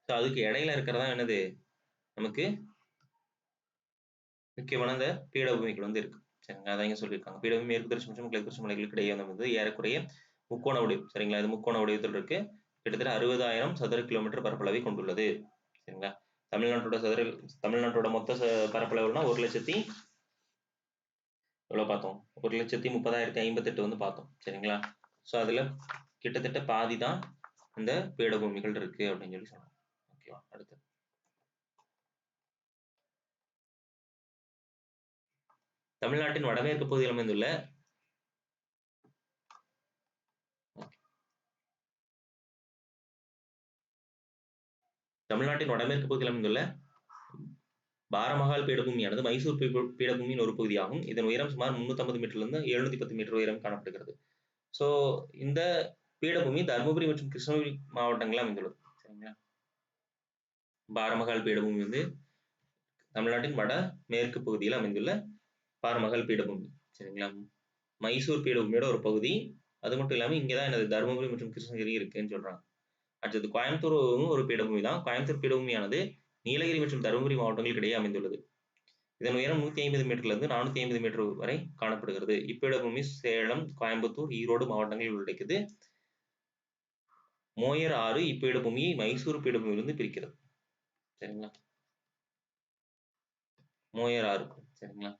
ஸோ அதுக்கு இடையில இருக்கிறதா என்னது நமக்கு முக்கியமான அந்த பீடபூமிகள் வந்து இருக்கு. சரிங்களா? அதான் இங்க சொல்லியிருக்காங்க. பீடபூமி மேற்கு தொடர்ச்சி மற்றும் கிழக்கு தொடர்ச்சி மலைகளுக்கு இடையே வந்து ஏறக்குறைய முக்கோண வடிவம். சரிங்களா? இது முக்கோண வடிவத்தில் இருக்கு. கிட்டத்தட்ட 60,000 சதுர கிலோமீட்டர் பரப்பளவை கொண்டுள்ளது. சரிங்களா? தமிழ்நாட்டோட மொத்த பரப்பளவுனா 1,00,000 எவ்வளவு பார்த்தோம்? 1,30,058 வந்து பார்த்தோம். சரிங்களா? ஸோ அதுல கிட்டத்தட்ட பாதி தான் இந்த பீடபூமிகள் இருக்கு அப்படின்னு சொல்லி சொன்னோம். ஓகேவா? அடுத்து தமிழ்நாட்டின் வடமேற்கு பகுதியில் அமைந்துள்ள பாரமகால் பீடபூமியானது மைசூர் பீடபூமியின் ஒரு பகுதியாகும். இதன் உயரம் சுமார் 350 மீட்டர்லிருந்து 710 மீட்டர் உயரம் காணப்படுகிறது. ஸோ இந்த பீடபூமி தருமபுரி மற்றும் கிருஷ்ணகிரி மாவட்டங்களில் அமைந்துள்ளது. சரிங்களா? பாரமகால் பீடபூமி வந்து தமிழ்நாட்டின் வட மேற்கு பகுதியில் அமைந்துள்ள பாரமகால் பீடபூமி. சரிங்களா? மைசூர் பீடபூமியோட ஒரு பகுதி. அது மட்டும் இல்லாம இங்கதான் எனது தருமபுரி மற்றும் கிருஷ்ணகிரி இருக்குன்னு சொல்றாங்க. அடுத்தது கோயம்புத்தூர் ஒரு பீடபூமி தான். கோயம்புத்தூர் பீடபூமியானது நீலகிரி மற்றும் தருமபுரி மாவட்டங்களுக்கு இடையே அமைந்துள்ளது. இதன் உயரம் 150 மீட்டர்லிருந்து 450 மீட்டர் வரை காணப்படுகிறது. இப்பீடபூமி சேலம், கோயம்புத்தூர், ஈரோடு மாவட்டங்களில் உள்ளடக்கியது. மோயர் ஆறு இப்பீடபூமியை மைசூர் பீடபூமியிலிருந்து பிரிக்கிறது. சரிங்களா? மோயர் ஆறு. சரிங்களா?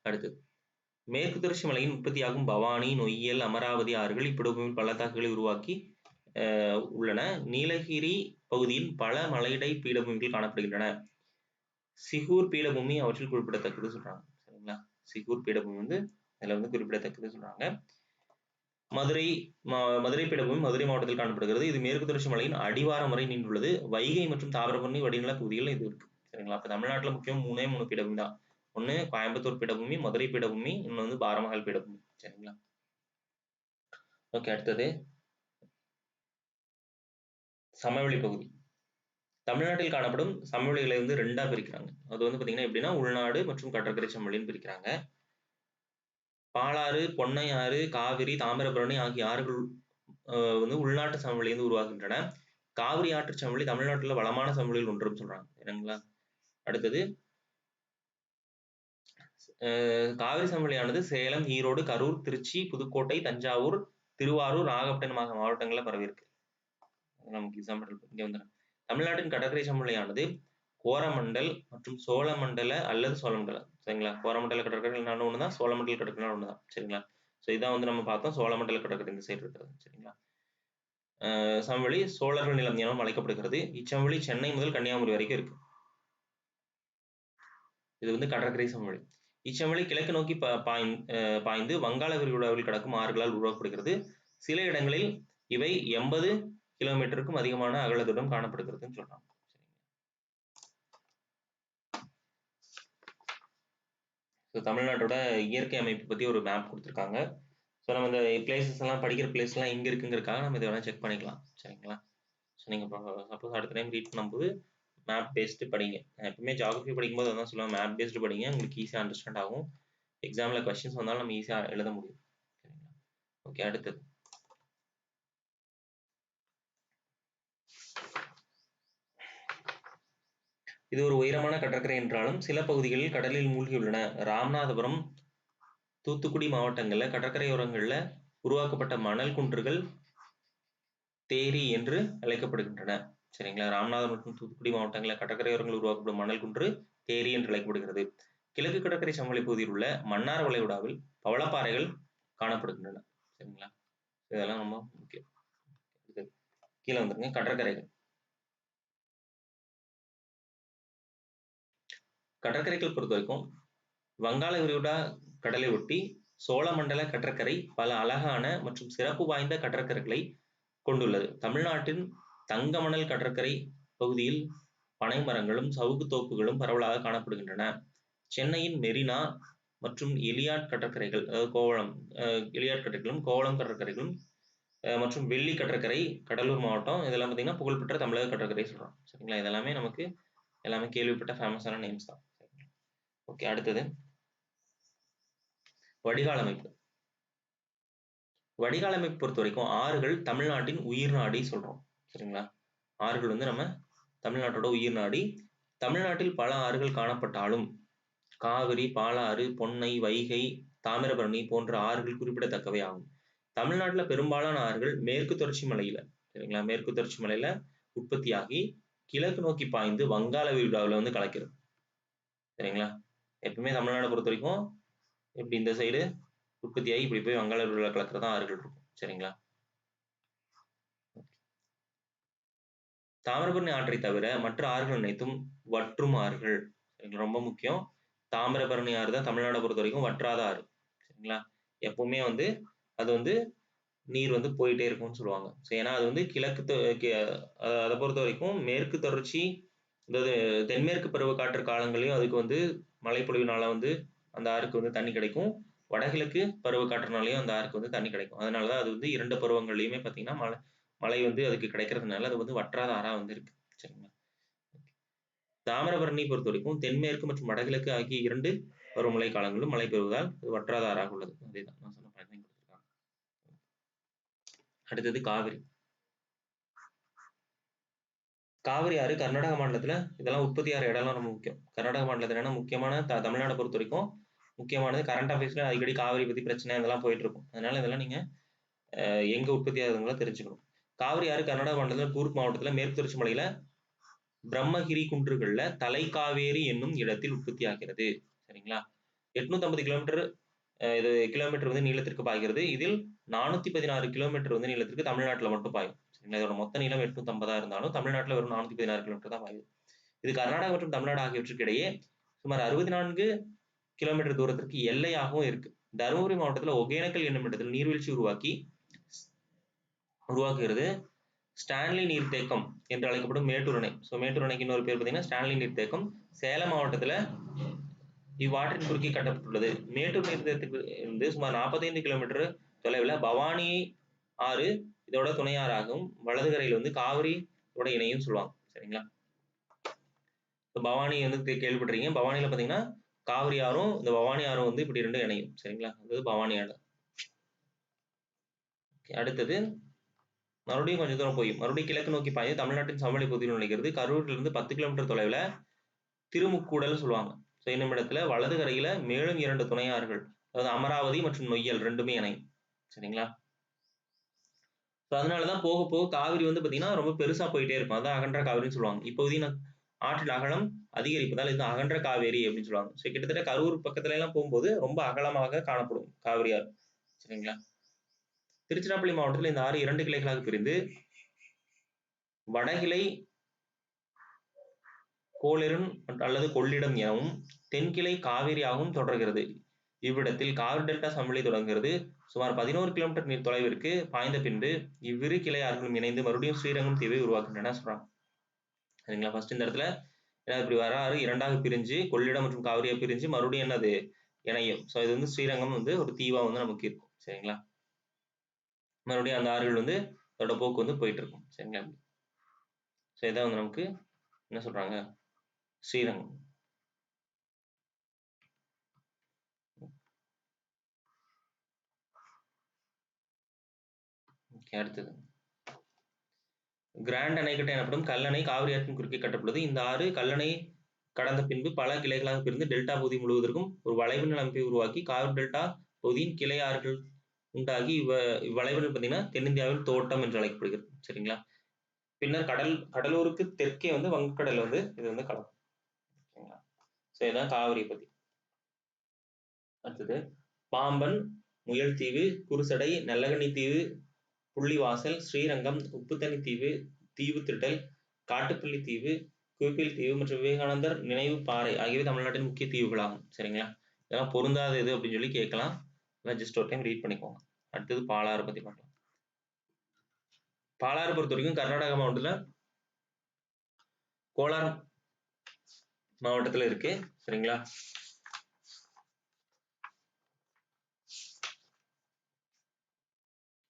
அடுத்தது மேற்கு தொடர்ச்சி மலையின் உற்பத்தியாகும் பவானி, நொய்யல், அமராவதி ஆறுகள் இப்பீடபூமியில் பள்ளத்தாக்குகளை உருவாக்கி உள்ளன. நீலகிரி பகுதியில் பல மலையிடை பீடபூமிகள் காணப்படுகின்றன. சிகூர் பீடபூமி அவற்றில் குறிப்பிடத்தக்கது சொல்றாங்க. சரிங்களா? சிகூர் பீடபூமி வந்து இதுல வந்து குறிப்பிடத்தக்கது சொல்றாங்க. மதுரை பீடபூமி மதுரை மாவட்டத்தில் காணப்படுகிறது. இது மேற்கு தொடர்ச்சி மலையின் அடிவாரம் வரை நீண்டுள்ளது. வைகை மற்றும் தாமிரபரணி வடிநில பகுதிகள் இது இருக்கு. சரிங்களா? அப்ப தமிழ்நாட்டுல முக்கியம் 3 பீடபூமி தான். ஒண்ணு கோயம்புத்தூர் பீடபூமி, மதுரை பீடபூமி, இன்னொன்று வந்து பாரமகால் பீடபூமி. சரிங்களா? ஓகே, அடுத்தது சமவெளி பகுதி. தமிழ்நாட்டில் காணப்படும் சமவெளிகளை வந்து 2ஆ பிரிக்கிறாங்க. அது வந்து பாத்தீங்கன்னா எப்படின்னா உள்நாடு மற்றும் கடற்கரை சமவெளின்னு பிரிக்கிறாங்க. பாலாறு, பொன்னை ஆறு, காவிரி, தாமிரபரணி ஆகிய ஆறுகள் வந்து உள்நாட்டு சமவெளியிலிருந்து உருவாகின்றன. காவிரி ஆற்று சமவெளி தமிழ்நாட்டில் வளமான சமவெளியில் ஒன்றுன்னு சொல்றாங்க. சரிங்களா? அடுத்தது காவிரி சமவெளியானது சேலம், ஈரோடு, கரூர், திருச்சி, புதுக்கோட்டை, தஞ்சாவூர், திருவாரூர், நாகப்பட்டினம் ஆகிய மாவட்டங்களில் பரவி இருக்கு. நமக்கு எக்ஸாம்பிள் இங்க வந்து தமிழ்நாட்டின் கடற்கரை சமவெளியானது கோரமண்டல் மற்றும் சோழமண்டல அல்லது சோழமண்டலம். சரிங்களா? கோரமண்டல கடற்கரை ஒண்ணுதான், சோழமண்டல கடற்கரை ஒண்ணுதான். சரிங்களா? ஸோ இதான் வந்து நம்ம பார்த்தோம் சோழமண்டல கடற்கரை இந்த சைடு இருக்கிறது. சரிங்களா? சமவெளி சோழர்கள் நிலம் எனவும் அழைக்கப்படுகிறது. இச்சமவெளி சென்னை முதல் கன்னியாகுமரி வரைக்கும் இருக்கு. இது வந்து கடற்கரை சமவெளி. இச்சமவெளி கிழக்கு நோக்கி பாய்ந்து வங்காள விரிகுடாவில் கடக்கும் ஆறுகளால் உருவாக்கப்படுகிறது. சில இடங்களில் இவை 80 கிலோமீட்டருக்கும் அதிகமான அகலத்துடன் காணப்படுகிறதுன்னு சொல்றாங்க. தமிழ்நாட்டோட இயற்கை அமைப்பு பத்தி ஒரு மேப் கொடுத்துருக்காங்க. ஸோ நம்ம இந்த பிளேசஸ் எல்லாம் படிக்கிற பிளேஸ் எல்லாம் எங்க இருக்குங்கிறதுக்காக நம்ம இதை வேணா செக் பண்ணிக்கலாம். சரிங்களா? ஸோ நீங்க சப்போஸ் அடுத்த டைம் ரீட் பண்ணும்போது மேப் பேஸ்டு படிங்க. எப்பவுமே ஜியாகிரபி படிக்கும்போது அதான் சொல்லுவாங்க, மேப் பேஸ்டு படிங்க, உங்களுக்கு ஈஸியாக அண்டர்ஸ்டாண்ட் ஆகும். எக்ஸாம்ல கொஸ்டின்ஸ் வந்தாலும் நம்ம ஈஸியாக எழுத முடியும். சரிங்களா? ஓகே, அடுத்தது இது ஒரு உயரமான கடற்கரை என்றாலும் சில பகுதிகளில் கடலில் மூழ்கியுள்ளன. ராமநாதபுரம், தூத்துக்குடி மாவட்டங்கள்ல கடற்கரையோரங்கள்ல உருவாக்கப்பட்ட மணல் குன்றுகள் தேரி என்று அழைக்கப்படுகின்றன. சரிங்களா? ராமநாதபுரம் மற்றும் தூத்துக்குடி மாவட்டங்களில் கடற்கரையோரங்கள் உருவாக்கப்படும் மணல் குன்று தேரி என்று அழைக்கப்படுகிறது. கிழக்கு கடற்கரை சமவெளி பகுதியில் உள்ள மன்னார் வளைகுடாவில் பவளப்பாறைகள் காணப்படுகின்றன. சரிங்களா? இதெல்லாம் ரொம்ப முக்கியம். கீழே வந்துருங்க. கடற்கரைகள். கடற்கரைகள் பொறுத்த வரைக்கும் வங்காள விரிகுடா கடலை ஒட்டி சோழமண்டல கடற்கரை பல அழகான மற்றும் சிறப்பு வாய்ந்த கடற்கரைகளை கொண்டுள்ளது. தமிழ்நாட்டின் தங்கமணல் கடற்கரை பகுதியில் பனை மரங்களும் சவுக்கு தோப்புகளும் பரவலாக காணப்படுகின்றன. சென்னையின் மெரினா மற்றும் எலியாட் கடற்கரைகள், அதாவது கோவளம், எலியாட் கடற்கரைகளும் கோவளம் கடற்கரைகளும் மற்றும் வெள்ளி கடற்கரை கடலூர் மாவட்டம், இதெல்லாம் பார்த்தீங்கன்னா புகழ்பெற்ற தமிழக கடற்கரை சொல்றோம். சரிங்களா? இதெல்லாமே நமக்கு எல்லாமே கேள்விப்பட்ட ஃபேமஸான நேம்ஸ் தான். ஓகே, அடுத்தது வடிகால் அமைப்பு. வடிகால் அமைப்பு பொறுத்த வரைக்கும் ஆறுகள் தமிழ்நாட்டின் உயிர் நாடி சொல்றோம். சரிங்களா? ஆறுகள் வந்து நம்ம தமிழ்நாட்டோட உயிர் நாடி. தமிழ்நாட்டில் பல ஆறுகள் காணப்பட்டாலும் காவிரி, பாலாறு, பொன்னை, வைகை, தாமிரபரணி போன்ற ஆறுகள் குறிப்பிடத்தக்கவை ஆகும். தமிழ்நாட்டுல பெரும்பாலான ஆறுகள் மேற்கு தொடர்ச்சி மலையில, சரிங்களா, மேற்கு தொடர்ச்சி மலையில உற்பத்தியாகி கிழக்கு நோக்கி பாய்ந்து வங்காள விரிகுடாவில் வந்து கலக்கிறது. சரிங்களா? எப்பவுமே தமிழ்நாடு பொறுத்த வரைக்கும் இப்படி இந்த சைடு உற்பத்தியாகி இப்படி போய் வங்காள விரிகுடா கலக்கிறதா ஆறுகள் இருக்கும். சரிங்களா? தாமிரபரணி ஆற்றை தவிர மற்ற ஆறுகள் அனைத்தும் வற்றும் ஆறுகள். ரொம்ப முக்கியம். தாமிரபரணி ஆறு தான் தமிழ்நாடை பொறுத்த வரைக்கும் வற்றாத ஆறு. சரிங்களா? எப்பவுமே வந்து அது வந்து நீர் வந்து போயிட்டே இருக்கும்னு சொல்லுவாங்க. ஏன்னா அது வந்து அதை பொறுத்த வரைக்கும் மேற்கு தொடர்ச்சி, அதாவது தென்மேற்கு பருவக்காற்று காலங்களையும் அதுக்கு வந்து மழைப்பொழிவுனால வந்து அந்த ஆறுக்கு வந்து தண்ணி கிடைக்கும். வடகிழக்கு பருவக்காற்றுனாலையும் அந்த ஆறுக்கு வந்து தண்ணி கிடைக்கும். அதனாலதான் அது வந்து 2 பருவங்கள்லையுமே பார்த்தீங்கன்னா மழை வந்து அதுக்கு கிடைக்கிறதுனால அது வந்து வற்றாத ஆறா வந்து இருக்கு. சரிங்களா? தாமிரபரணி பொறுத்த வரைக்கும் தென்மேற்கு மற்றும் வடகிழக்கு ஆகிய 2 பருவமழை காலங்களிலும் மழை பெறுவதால் அது வற்றாத ஆறாக உள்ளது. அதேதான் நான் சொன்ன பாயிண்ட் கொடுத்திருக்காங்க. அடுத்தது காவிரி. காவிரி ஆறு கர்நாடக மாநிலத்துல இதெல்லாம் உற்பத்தி ஆகிற இடம்லாம் ரொம்ப முக்கியம். கர்நாடக மாநிலத்துல என்ன முக்கியமான தமிழ்நாடை பொறுத்த வரைக்கும் முக்கியமானது கரண்ட் அஃபேர்ஸ்ல அடிக்கடி காவிரி பத்தி பிரச்சனை இதெல்லாம் போயிட்டு இருக்கும். அதனால இதெல்லாம் நீங்க எங்க உற்பத்தி ஆகுதுங்களா தெரிஞ்சுக்கணும். காவிரி ஆறு கர்நாடக மாநிலத்துல கூர்க் மாவட்டத்துல மேற்கு தொடர்ச்சி மலையில பிரம்மகிரி குன்றுகள்ல தலைக்காவேரி என்னும் இடத்தில் உற்பத்தி ஆகிறது. சரிங்களா? 850 கிலோமீட்டர் வந்து நீளத்திற்கு பாய்கிறது. இதில் 416 கிலோமீட்டர் வந்து நீளத்திற்கு தமிழ்நாட்டுல மட்டும் பாயும். சரிங்களா? இதோட மொத்த நீளம் 850 இருந்தாலும் தமிழ்நாட்டுல வெறும் 416 கிலோமீட்டர் தான் பாயுது. இது கர்நாடகா மற்றும் தமிழ்நாடு ஆகியவற்றுக்கு இடையே சுமார் 64 கிலோமீட்டர் தூரத்திற்கு எல்லையாகவும் இருக்கு. தருமபுரி மாவட்டத்துல ஒகேனக்கல் என்னும் இடத்தில் நீர்வீழ்ச்சி உருவாக்குகிறது. ஸ்டான்லி நீர்த்தேக்கம் என்று அழைக்கப்படும் மேட்டூர் அணை. மேட்டூர் அணைக்கு இன்னொரு பேர் பார்த்தீங்கன்னா ஸ்டான்லி நீர்த்தேக்கம் சேலம் மாவட்டத்துல இவ்வாற்றின் குறுக்கே கட்டப்பட்டுள்ளது. மேட்டூர் நீர்த்தேக்கத்துக்கு இருந்து சுமார் 45 கிலோமீட்டர் தொலைவில் பவானி ஆறு இதோட துணை ஆறாகும். வலது கரையில் வந்து காவிரி இணையும் சொல்லுவாங்க. சரிங்களா? பவானி வந்து கேள்விப்பட்டிருக்கீங்க. பவானியில பாத்தீங்கன்னா காவிரி ஆறும் இந்த பவானி ஆறும் வந்து இப்படி 2 இணையும். சரிங்களா? அது பவானி ஆறு. அடுத்தது மறுபடியும் கொஞ்சம் தூரம் போய் மறுபடியும் கிழக்கு நோக்கி பாய்ந்து தமிழ்நாட்டின் சமவெளி பகுதியில் நுழைகிறது. கரூரில் இருந்து 10 கிலோமீட்டர் தொலைவில் திருமுக்கூடல் சொல்லுவாங்க. என்னும் இடத்துல வலது கரையில மேலும் 2 துணை ஆறுகள், அதாவது அமராவதி மற்றும் நொய்யல் ரெண்டுமே இணையும். சரிங்களா? அதனாலதான் போக போக காவிரி வந்து பாத்தீங்கன்னா ரொம்ப பெருசா போயிட்டே இருக்கும். அதான் அகன்ற காவிரின்னு சொல்லுவாங்க. இப்போதைக்கு ஆற்றில் அகலம் அதிகரிப்பதால் இது அகன்ற காவேரி அப்படின்னு சொல்லுவாங்க. கிட்டத்தட்ட கரூர் பக்கத்துல எல்லாம் போகும்போது ரொம்ப அகலமாக காணப்படும் காவிரி ஆறு. சரிங்களா? திருச்சிராப்பள்ளி மாவட்டத்தில் இந்த ஆறு 2 கிளைகளாக பிரிந்து வடகிளை கோளெருன் அல்லது கொள்ளிடம் எனவும் தென்கிளை காவிரியாகவும் தொடர்கிறது. இவ்விடத்தில் காவிரி டெல்டா சமவெளி தொடங்குகிறது. சுமார் 11 கிலோமீட்டர் நீர் தொலைவிற்கு பாய்ந்த பின்பு இவ்விரு கிளை ஆறுகளும் இணைந்து மறுபடியும் ஸ்ரீரங்கம் தீவை உருவாக்குகின்றன சொல்றாங்க. சரிங்களா? ஃபர்ஸ்ட் இந்த இடத்துல இப்படி வர ஆறு 2ஆக பிரிஞ்சு கொள்ளிடம் மற்றும் காவிரியா பிரிஞ்சு மறுபடியும் என்னது இணையும். இது வந்து ஸ்ரீரங்கம் வந்து ஒரு தீவா வந்து நமக்கு இருக்கும். சரிங்களா? மறுபடியும் அந்த ஆறுகள் வந்து அதோட போக்கு வந்து போயிட்டு இருக்கும். சரிங்களா? இதான் வந்து நமக்கு என்ன சொல்றாங்க, ஸ்ரீரங்கம். அடுத்தது கிராண்ட் அணைக்கட்டு எனப்படும் கல்லணை காவிரி ஆற்றின் குறுக்கே கட்டப்பட்டது. இந்த ஆறு கல்லணை கடந்த பின்பு பல கிளைகளாக பிரிந்து டெல்டா பகுதி முழுவதற்கும் ஒரு வளைவு அமைப்பை உருவாக்கி காவிரி டெல்டா பகுதியின் கிளை ஆறுகள் உண்டாகி இவ்வளைவுகள் பார்த்தீங்கன்னா தென்னிந்தியாவின் தோட்டம் என்று அழைக்கப்படுகிறது. சரிங்களா? பின்னர் கடலூருக்கு தெற்கே வந்து வங்கக்கடல் வந்து இது வந்து கலக்கும். இதுதான் காவிரி பத்தி. அடுத்தது பாம்பன், முயல்தீவு, குருசடை, நல்லகண்ணி தீவு, புள்ளிவாசல், ஸ்ரீரங்கம், உப்புத்தண்ணி தீவு, தீவு திட்டல், காட்டுப்பள்ளி தீவு, குவிப்பில் தீவு மற்றும் விவேகானந்தர் நினைவு பாறை ஆகியவை தமிழ்நாட்டின் முக்கிய தீவுகளாகும். சரிங்களா? இதெல்லாம் பொருந்தாத இது அப்படின்னு சொல்லி கேட்கலாம். ஜஸ்ட் ஒரு டைம் ரீட் பண்ணிக்கோங்க. அடுத்தது பாலாறு பத்தி பார்க்கலாம். பாலாறு பொறுத்த வரைக்கும் கர்நாடக மாவட்டத்துல கோலார் மாவட்டத்துல இருக்கு. சரிங்களா?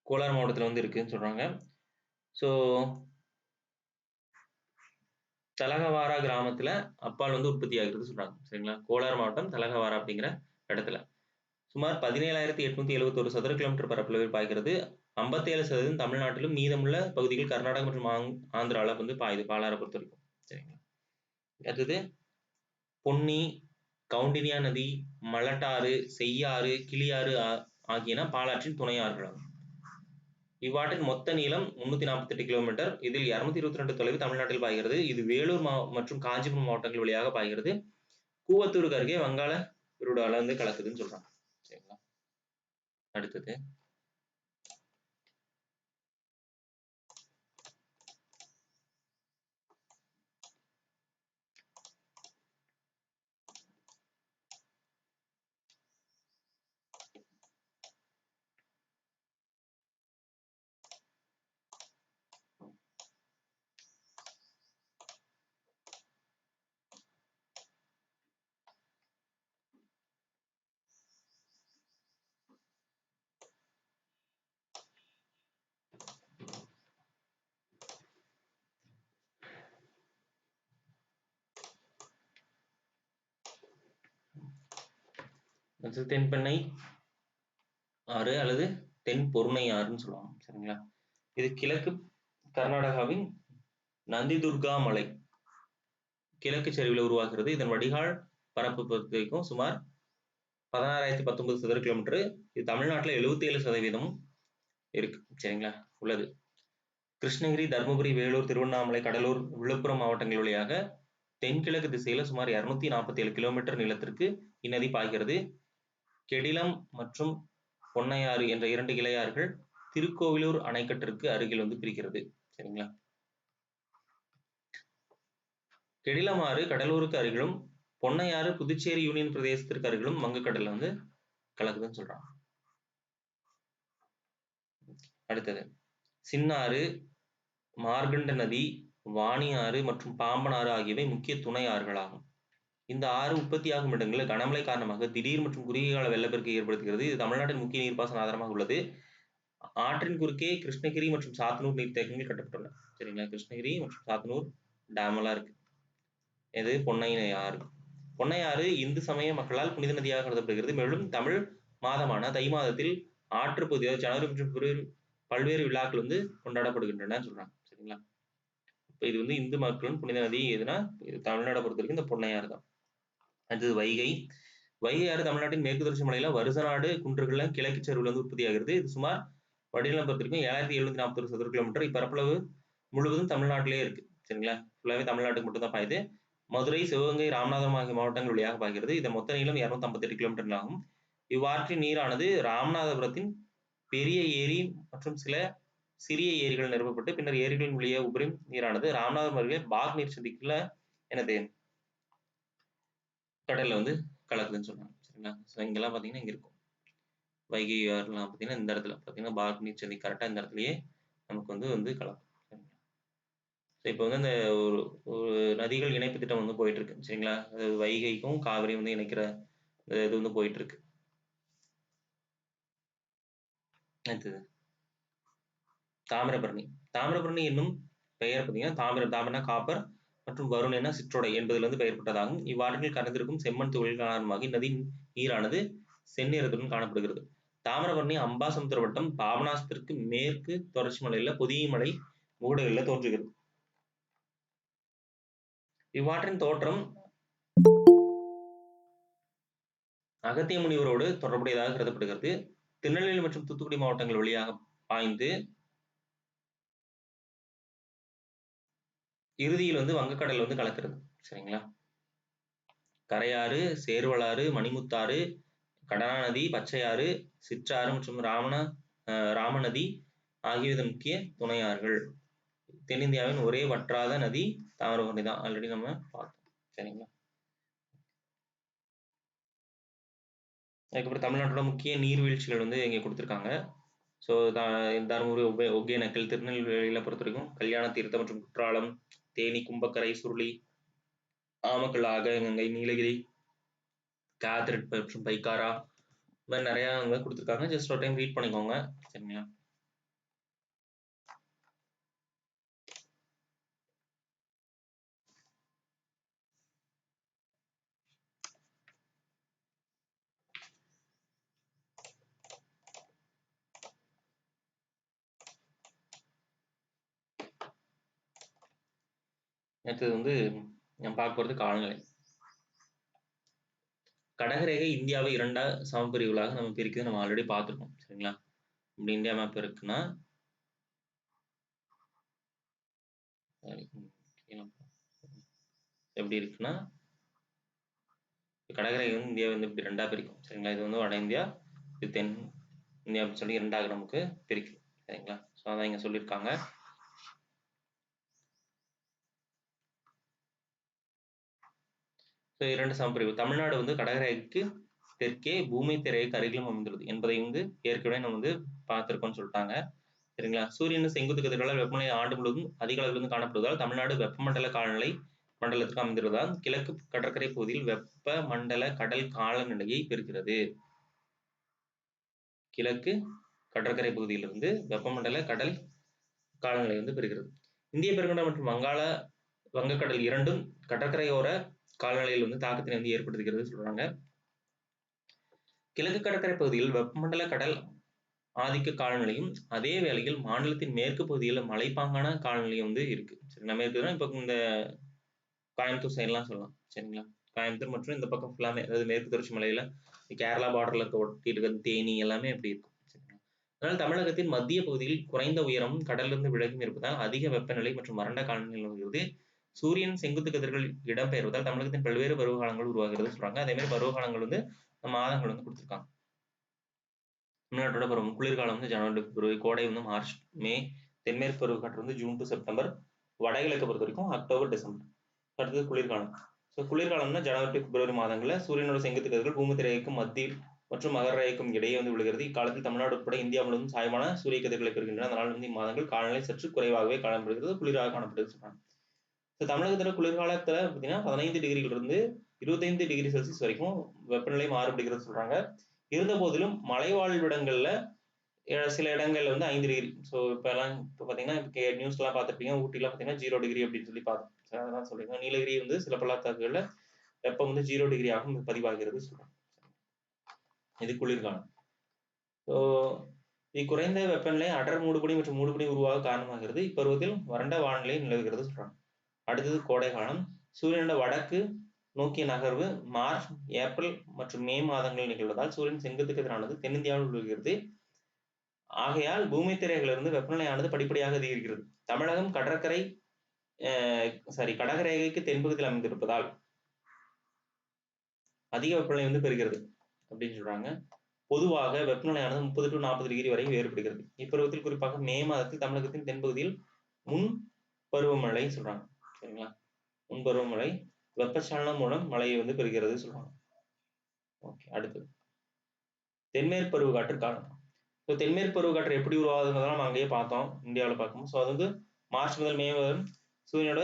கோலார் மாவட்டத்துல வந்து இருக்குன்னு சொல்றாங்க. ஸோ தலகவாரா கிராமத்துல அப்பால் வந்து உற்பத்தி ஆகுறது சொல்றாங்க. சரிங்களா? கோலார் மாவட்டம் தலகவாரா அப்படிங்கிற இடத்துல. சுமார் 17,871 சதுர கிலோமீட்டர் பரப்பளவில் பாய்கிறது. 57% தமிழ்நாட்டிலும், மீதமுள்ள பகுதிகள் கர்நாடகா மற்றும் ஆந்திரால வந்து பாயுது. பாலாரை பொறுத்த வரைக்கும். சரிங்களா? அடுத்தது பொன்னி, கவுண்டினியா நதி, மலட்டாறு, செய்யாறு, கிளியாறு ஆகியன பாலாற்றின் துணை ஆறுகளாகும். இவ்வாற்றின் மொத்த நீளம் 348 கிலோமீட்டர். இதில் 222 தொலைவு தமிழ்நாட்டில் பாய்கிறது. இது வேலூர் மற்றும் காஞ்சிபுரம் மாவட்டங்கள் வழியாக பாய்கிறது. கூவத்தூருக்கு அருகே வங்காள விரிகுடால வந்து கலக்குதுன்னு சொல்றாங்க. சரிங்களா? அடுத்தது தென்பெண்ணை ஆறு அல்லது தென் பொருணை ஆறுன்னு சொல்லுவாங்க. சரிங்களா? இது கிழக்கு கர்நாடகாவின் நந்திதுர்கா மலை கிழக்கு சரிவில் உருவாகிறது. இதன் வடிகால் பரப்பு பொறுத்த வரைக்கும் சுமார் 16,019 சதுர கிலோமீட்டர். இது தமிழ்நாட்டில் 77% இருக்கு. சரிங்களா? உள்ளது. கிருஷ்ணகிரி, தருமபுரி, வேலூர், திருவண்ணாமலை, கடலூர், விழுப்புரம் மாவட்டங்கள் வழியாக தென்கிழக்கு திசையில சுமார் 247 கிலோமீட்டர் நீளத்திற்கு இந்நதி பாய்கிறது. கெடிலம் மற்றும் பொன்னையாறு என்ற 2 கிளையாறுகள் திருக்கோவிலூர் அணைக்கட்டிற்கு அருகில் வந்து பிரிக்கிறது. சரிங்களா? கெடிலமாறு கடலூருக்கு அருகிலும், பொன்னையாறு புதுச்சேரி யூனியன் பிரதேசத்திற்கு அருகிலும் வங்கக்கடல்ல வந்து கலக்குதுன்னு சொல்றாங்க. அடுத்தது சின்னாறு, மார்கண்ட நதி, வாணி ஆறு மற்றும் பாம்பன் ஆறு ஆகியவை முக்கிய துணை ஆறுகளாகும். இந்த ஆறு உற்பத்தியாகும் இடங்களில் கனமழை காரணமாக திடீர் மற்றும் குறுகிய கால வெள்ளப்பெருக்கை ஏற்படுத்துகிறது. இது தமிழ்நாட்டின் முக்கிய நீர்ப்பாசன ஆதாரமாக உள்ளது. ஆற்றின் குறுக்கே கிருஷ்ணகிரி மற்றும் சாத்தனூர் நீர்த்தேக்கங்கள் கட்டப்பட்டுள்ளன. சரிங்களா? கிருஷ்ணகிரி மற்றும் சாத்தனூர் டேம் எல்லாம் இருக்கு. இது பொன்னையாறு. பொன்னையாறு இந்து சமய மக்களால் புனித நதியாக கருதப்படுகிறது. மேலும் தமிழ் மாதமான தை மாதத்தில் ஆற்று பகுதியாக ஜனவரி மற்றும் பல்வேறு விழாக்கள் வந்து கொண்டாடப்படுகின்றன சொல்றாங்க. சரிங்களா? இப்ப இது வந்து இந்து மக்களின் புனித நதி எதுனா தமிழ்நாடை பொறுத்த வரைக்கும் இந்த பொன்னையாறு தான். அடுத்தது வைகை. வைகை ஆறு தமிழ்நாட்டின் மேற்கு தொடர்ச்சி மலையில வருசநாடு குன்றுகள்ல கிழக்கு சரிவுல வந்து உற்பத்தியாகிறது. இது சுமார் வடிநிலம் பொறுத்த வரைக்கும் 7,741 சதுர கிலோமீட்டர். இப்பரப்பளவு முழுவதும் தமிழ்நாட்டிலேயே இருக்கு. சரிங்களா? ஃபுல்லாவே தமிழ்நாட்டுக்கு மட்டும் தான் பாயுது. மதுரை, சிவகங்கை, ராமநாதபுரம் ஆகிய மாவட்டங்கள் வழியாக பாய்கிறது. இதன் மொத்த நீளம் 258 கிலோமீட்டர் ஆகும். இவ்வாற்றின் நீரானது ராமநாதபுரத்தின் பெரிய ஏரி மற்றும் சில சிறிய ஏரிகள் நிரப்பப்பட்டு பின்னர் ஏரிகளின் வழியாக உபரியும் நீரானது ராமநாதபுரம் அருகே பாக் நீர் சந்திக்குள்ள என்னது கடல்ல வந்து கலக்குதுன்னு சொல்றாங்க. சரிங்களா? ஸோ இங்கெல்லாம் பார்த்தீங்கன்னா இங்க இருக்கும். வைகை ஆறுலாம் பார்த்தீங்கன்னா இந்த இடத்துல பார்த்தீங்கன்னா பாக் நீர் சந்தி கரெக்டாக இந்த இடத்துலயே நமக்கு வந்து கலக்கும். இப்போ வந்து அந்த ஒரு ஒரு நதிகள் இணைப்பு திட்டம் வந்து போயிட்டு இருக்கு. சரிங்களா? அது வைகைக்கும் காவிரியும் வந்து இணைக்கிற இது வந்து போயிட்டு இருக்கு. அடுத்தது தாமிரபரணி. தாமிரபரணி என்னும் பெயர் பார்த்தீங்கன்னா தாமிரம்னா காப்பர் மற்றும் வருண் என சிற்றோடை என்பதிலிருந்து பெயர் பெற்றதாகும். இவ்வாற்றில் கலந்திருக்கும் செம்மண் துகள் காரணமாக நதி நீரானது செந்நிறத்துடன் காணப்படுகிறது. தாமிரபரணி அம்பாசமுத்திர வட்டம் பாபநாசத்திற்கு மேற்கு தொடர்ச்சி மலையில பொதிகை மலை முகடுகளில் தோன்றுகிறது. இவ்வாற்றின் தோற்றம் அகத்திய முனிவரோடு தொடர்புடையதாக கருதப்படுகிறது. திருநெல்வேலி மற்றும் தூத்துக்குடி மாவட்டங்கள் வழியாக பாய்ந்து இறுதியில் வந்து வங்கக்கடல் வந்து கலக்கிறது. சரிங்களா? கரையாறு, சேர்வலாறு, மணிமுத்தாறு, கடனா நதி, பச்சையாறு, சிற்றாறு மற்றும் ராமநதி ஆகியவை இதன் முக்கிய துணை ஆறுகள். தென்னிந்தியாவின் ஒரே வற்றாத நதி தாமிரபரணி தான். ஆல்ரெடி நம்ம பார்த்தோம். சரிங்களா? அதுக்கப்புறம் தமிழ்நாட்டோட முக்கிய நீர்வீழ்ச்சிகள் வந்து இங்கே கொடுத்துருக்காங்க. ஸோ தருமபுரி ஒகேனக்கல், திருநெல்வேலியில பொறுத்த வரைக்கும் கல்யாண தீர்த்தம் மற்றும் குற்றாலம், தேனி, கும்பக்கரை, சுருளி, நாமக்கல், ஆகங்கை, நீலகிரி, காத்ரெட் மற்றும் பைக்காரா இந்த மாதிரி நிறையா வந்து கொடுத்துருக்காங்க. ஜஸ்ட் ஒரு டைம் ரீட் பண்ணிக்கோங்க. சரிங்களா? அடுத்தது வந்து நம்ம பார்க்க போகிறது காலநிலை. கடகரேகை இந்தியாவை 2 சமபிரிவுகளாக நம்ம பிரிக்கிறது நம்ம ஆல்ரெடி பார்த்துருக்கோம். சரிங்களா? இப்படி இந்தியா மேப் இருக்குன்னா எப்படி இருக்குன்னா கடகரேகை வந்து இந்தியா வந்து இப்படி 2 பிரிக்கும். சரிங்களா? இது வந்து வட இந்தியா, இது தென் இந்தியா அப்படின்னு சொல்லி 2 நமக்கு பிரிக்கும். சரிங்களா? ஸோ அதான் இங்கே சொல்லியிருக்காங்க. ஸோ 2 சமபிரிவு. தமிழ்நாடு வந்து கடகரேகைக்கு தெற்கே பூமி திரைக்கு அருகிலும் அமைந்துள்ளது என்பதை வந்து ஏற்கனவே நம்ம வந்து பார்த்திருக்கோம்னு சொல்லிட்டாங்க. சரிங்களா? சூரியன் செங்குத்து கதிர்களால் வெப்பநிலை ஆண்டு முழுவதும் அதிக அளவில் வந்து காணப்படுவதால் தமிழ்நாடு வெப்பமண்டல காலநிலை மண்டலத்துக்கு அமைந்துள்ளதால் கிழக்கு கடற்கரை பகுதியில் வெப்பமண்டல கடல் காலநிலையை பெறுகிறது. கிழக்கு கடற்கரை பகுதியிலிருந்து வெப்பமண்டல கடல் காலநிலை வந்து பெறுகிறது. இந்திய பெருங்கடல் மற்றும் வங்கக்கடல் இரண்டும் கடற்கரையோர காலநிலையில் வந்து தாக்கத்தினை வந்து ஏற்படுத்துகிறது சொல்றாங்க. கிழக்கு கடற்கரை பகுதியில் வெப்பமண்டல கடல் ஆதிக்க காலநிலையும் அதே வேளையில் மாநிலத்தின் மேற்கு பகுதியில் மலைப்பாங்கான காலநிலையும் வந்து இருக்கு. சரிங்களா? மேற்குனா இப்போ இந்த கோயம்புத்தூர் சைட்லாம் சொல்லலாம். சரிங்களா? கோயம்புத்தூர் மற்றும் இந்த பக்கம் ஃபுல்லாமே அதாவது மேற்கு தொடர்ச்சி மலையில கேரளா பார்டர்ல இருக்க ஒட்டி இருக்க தேனி எல்லாமே எப்படி இருக்கும். சரிங்களா? அதனால் தமிழகத்தின் மத்திய பகுதியில் குறைந்த உயரமும் கடலிலிருந்து விலகும் இருப்பதால் அதிக வெப்பநிலை மற்றும் வறண்ட காலநிலை நிலவுகிறது. சூரியன் செங்குத்து கதிர்கள் இடம்பெயர்வதால் தமிழகத்தின் பல்வேறு பருவகாலங்கள் உருவாகிறது சொல்றாங்க. அதே மாதிரி பருவகாலங்கள் வந்து மாதங்கள் வந்து கொடுத்துருக்காங்க. தமிழ்நாட்டோட பருவம் குளிர்காலம் வந்து ஜனவரி பிப்ரவரி, கோடை வந்து மார்ச் மே, தென்மேற்கு பருவக்காற்று வந்து ஜூன் டு செப்டம்பர், வடகிழக்கு பொறுத்த வரைக்கும் அக்டோபர் டிசம்பர். அடுத்தது குளிர்காலம். ஸோ குளிர்காலம்னா ஜனவரி டு பிப்ரவரி மாதங்களில் சூரியனோட செங்குத்து கதிர்கள் பூமி திரைக்கும் மத்தியில் மற்றும் மகர ரேகைக்கும் இடையே வந்து விழுகிறது. இக்காலத்தில் தமிழ்நாடு உட்பட இந்தியா முழுவதும் சாயமான சூரிய கதிர்களை பெறுகின்றன. அதனால் வந்து இம்மாதங்கள் காலநிலை சற்று குறைவாகவே காணப்படுகிறது, குளிராக காணப்படுகிறது சொல்றாங்க. ஸோ தமிழகத்தில் குளிர்காலத்தில் பார்த்தீங்கன்னா 15 டிகிரியிலிருந்து 25 டிகிரி செல்சியஸ் வரைக்கும் வெப்பநிலை மாறுபடுகிறது சொல்றாங்க. இருந்த போதிலும் மலைவாழ்விடங்கள்ல சில இடங்கள்ல வந்து 5 டிகிரி. ஸோ இப்போ பார்த்தீங்கன்னா நியூஸ்லாம் பார்த்துருப்பீங்க, ஊட்டிலாம் பார்த்தீங்கன்னா 0 டிகிரி அப்படின்னு சொல்லி பார்த்தோம். அதெல்லாம் சொல்லியிருக்கோம். நீலகிரி வந்து சில பள்ளத்தாக்குகளில் வெப்பம் வந்து 0 டிகிரியாகவும் பதிவாகிறது சொல்றாங்க. இது குளிர்காலம். ஸோ இது குறைந்த வெப்பநிலை அடர் மூடுபனி மற்றும் மூடுபனி உருவாக காரணமாகிறது. இப்பருவத்தில் வறண்ட வானிலை நிலவுகிறது சொல்றாங்க. அடுத்தது கோடை காலம். சூரியனோட வடக்கு நோக்கிய நகர்வு மார்ச், ஏப்ரல் மற்றும் மே மாதங்களில் நிகழ்வதால் சூரியன் செங்குத்து கதிரானது தென்னிந்தியாவில் விழுகிறது. ஆகையால் பூமி திரைகளிலிருந்து வெப்பநிலையானது படிப்படியாக அதிகரிக்கிறது. தமிழகம் கடகரேகைக்கு தென்பகுதியில் அமைந்திருப்பதால் அதிக வெப்பநிலை வந்து பெறுகிறது அப்படின்னு சொல்றாங்க. பொதுவாக வெப்பநிலையானது 30 to 40 டிகிரி வரை வேறுபடுகிறது. இப்பருவத்தில் குறிப்பாக மே மாதத்தில் தமிழகத்தின் தென்பகுதியில் முன் பருவமழை சொல்றாங்க. சரிங்களா? முன் பருவமழை வெப்பச்சலனம் மூலம் மழையை வந்து பெறுகிறது சொல்றாங்க. ஓகே, அடுத்தது தென்மேற்கு பருவக்காற்று காலம். ஸோ தென்மேற்கு பருவக்காற்று எப்படி உருவாகுதுன்றதெல்லாம் நம்ம அங்கேயே பார்த்தோம், இந்தியாவில் பார்க்கும்போது. ஸோ அது வந்து மார்ச் முதல் மே வரும் சூரியனோட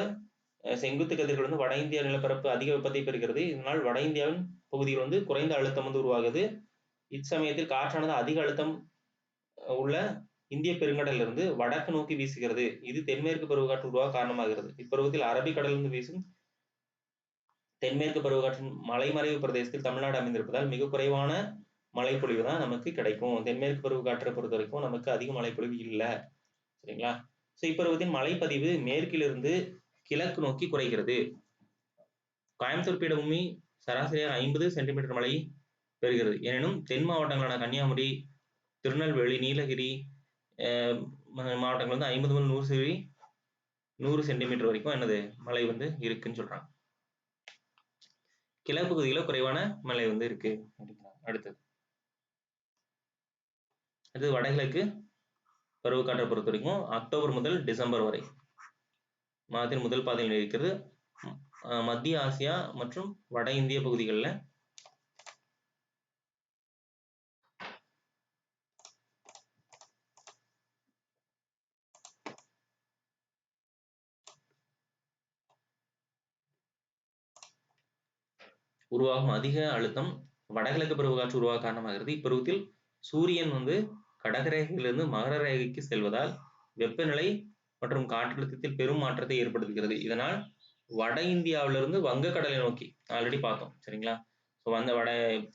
செங்குத்து கதிர்கள் வந்து வட இந்தியா நிலப்பரப்பு அதிக வெப்பத்தை பெறுகிறது. இதனால் வட இந்தியாவின் பகுதியில் வந்து குறைந்த அழுத்தம் வந்து உருவாகுது. இச்சமயத்தில் காற்றானது அதிக அழுத்தம் உள்ள இந்திய பெருங்கடலில் இருந்து வடக்கு நோக்கி வீசுகிறது. இது தென்மேற்கு பருவக்காற்று உருவாக காரணமாகிறது. இப்பருவத்தில் அரபிக்கடலிருந்து வீசும் தென்மேற்கு பருவக்காற்றின் மலைமறைவு பிரதேசத்தில் தமிழ்நாடு அமைந்திருப்பதால் மிக குறைவான மழைப்பொழிவு தான் நமக்கு கிடைக்கும். தென்மேற்கு பருவக்காற்றை பொறுத்த வரைக்கும் நமக்கு அதிக மழைப்பொழிவு இல்லை. சரிங்களா? ஸோ இப்பருவத்தின் மழைப்பதிவு மேற்கிலிருந்து கிழக்கு நோக்கி குறைகிறது. கோயம்புத்தூர் பீடபூமி சராசரியாக 50 சென்டிமீட்டர் மழை பெறுகிறது. எனினும் தென் மாவட்டங்களான கன்னியாகுமரி, திருநெல்வேலி, நீலகிரி மாவட்டங்கள் வந்து 50 முதல் 100 சென்டிமீட்டர் வரைக்கும் என்னது மழை வந்து இருக்குன்னு சொல்றாங்க. கிழக்கு பகுதியில் குறைவான மழை வந்து இருக்கு அப்படிங்கிறாங்க. அடுத்தது வடகிழக்கு பருவக்காற்றை பொறுத்த வரைக்கும் அக்டோபர் முதல் டிசம்பர் வரை மாதத்தின் முதல் பாதையில் இருக்கிறது. மத்திய ஆசியா மற்றும் வட இந்திய பகுதிகளில் உருவாகும் அதிக அழுத்தம் வடகிழக்கு பருவக்காற்று உருவாக காரணமாகிறது. இப்பருவத்தில் சூரியன் வந்து கடகரேகையிலிருந்து மகர ரேகைக்கு செல்வதால் வெப்பநிலை மற்றும் காற்றழுத்தத்தில் பெரும் மாற்றத்தை ஏற்படுத்துகிறது. இதனால் வட இந்தியாவிலிருந்து வங்கக்கடலை நோக்கி ஆல்ரெடி பார்த்தோம். சரிங்களா? ஸோ அந்த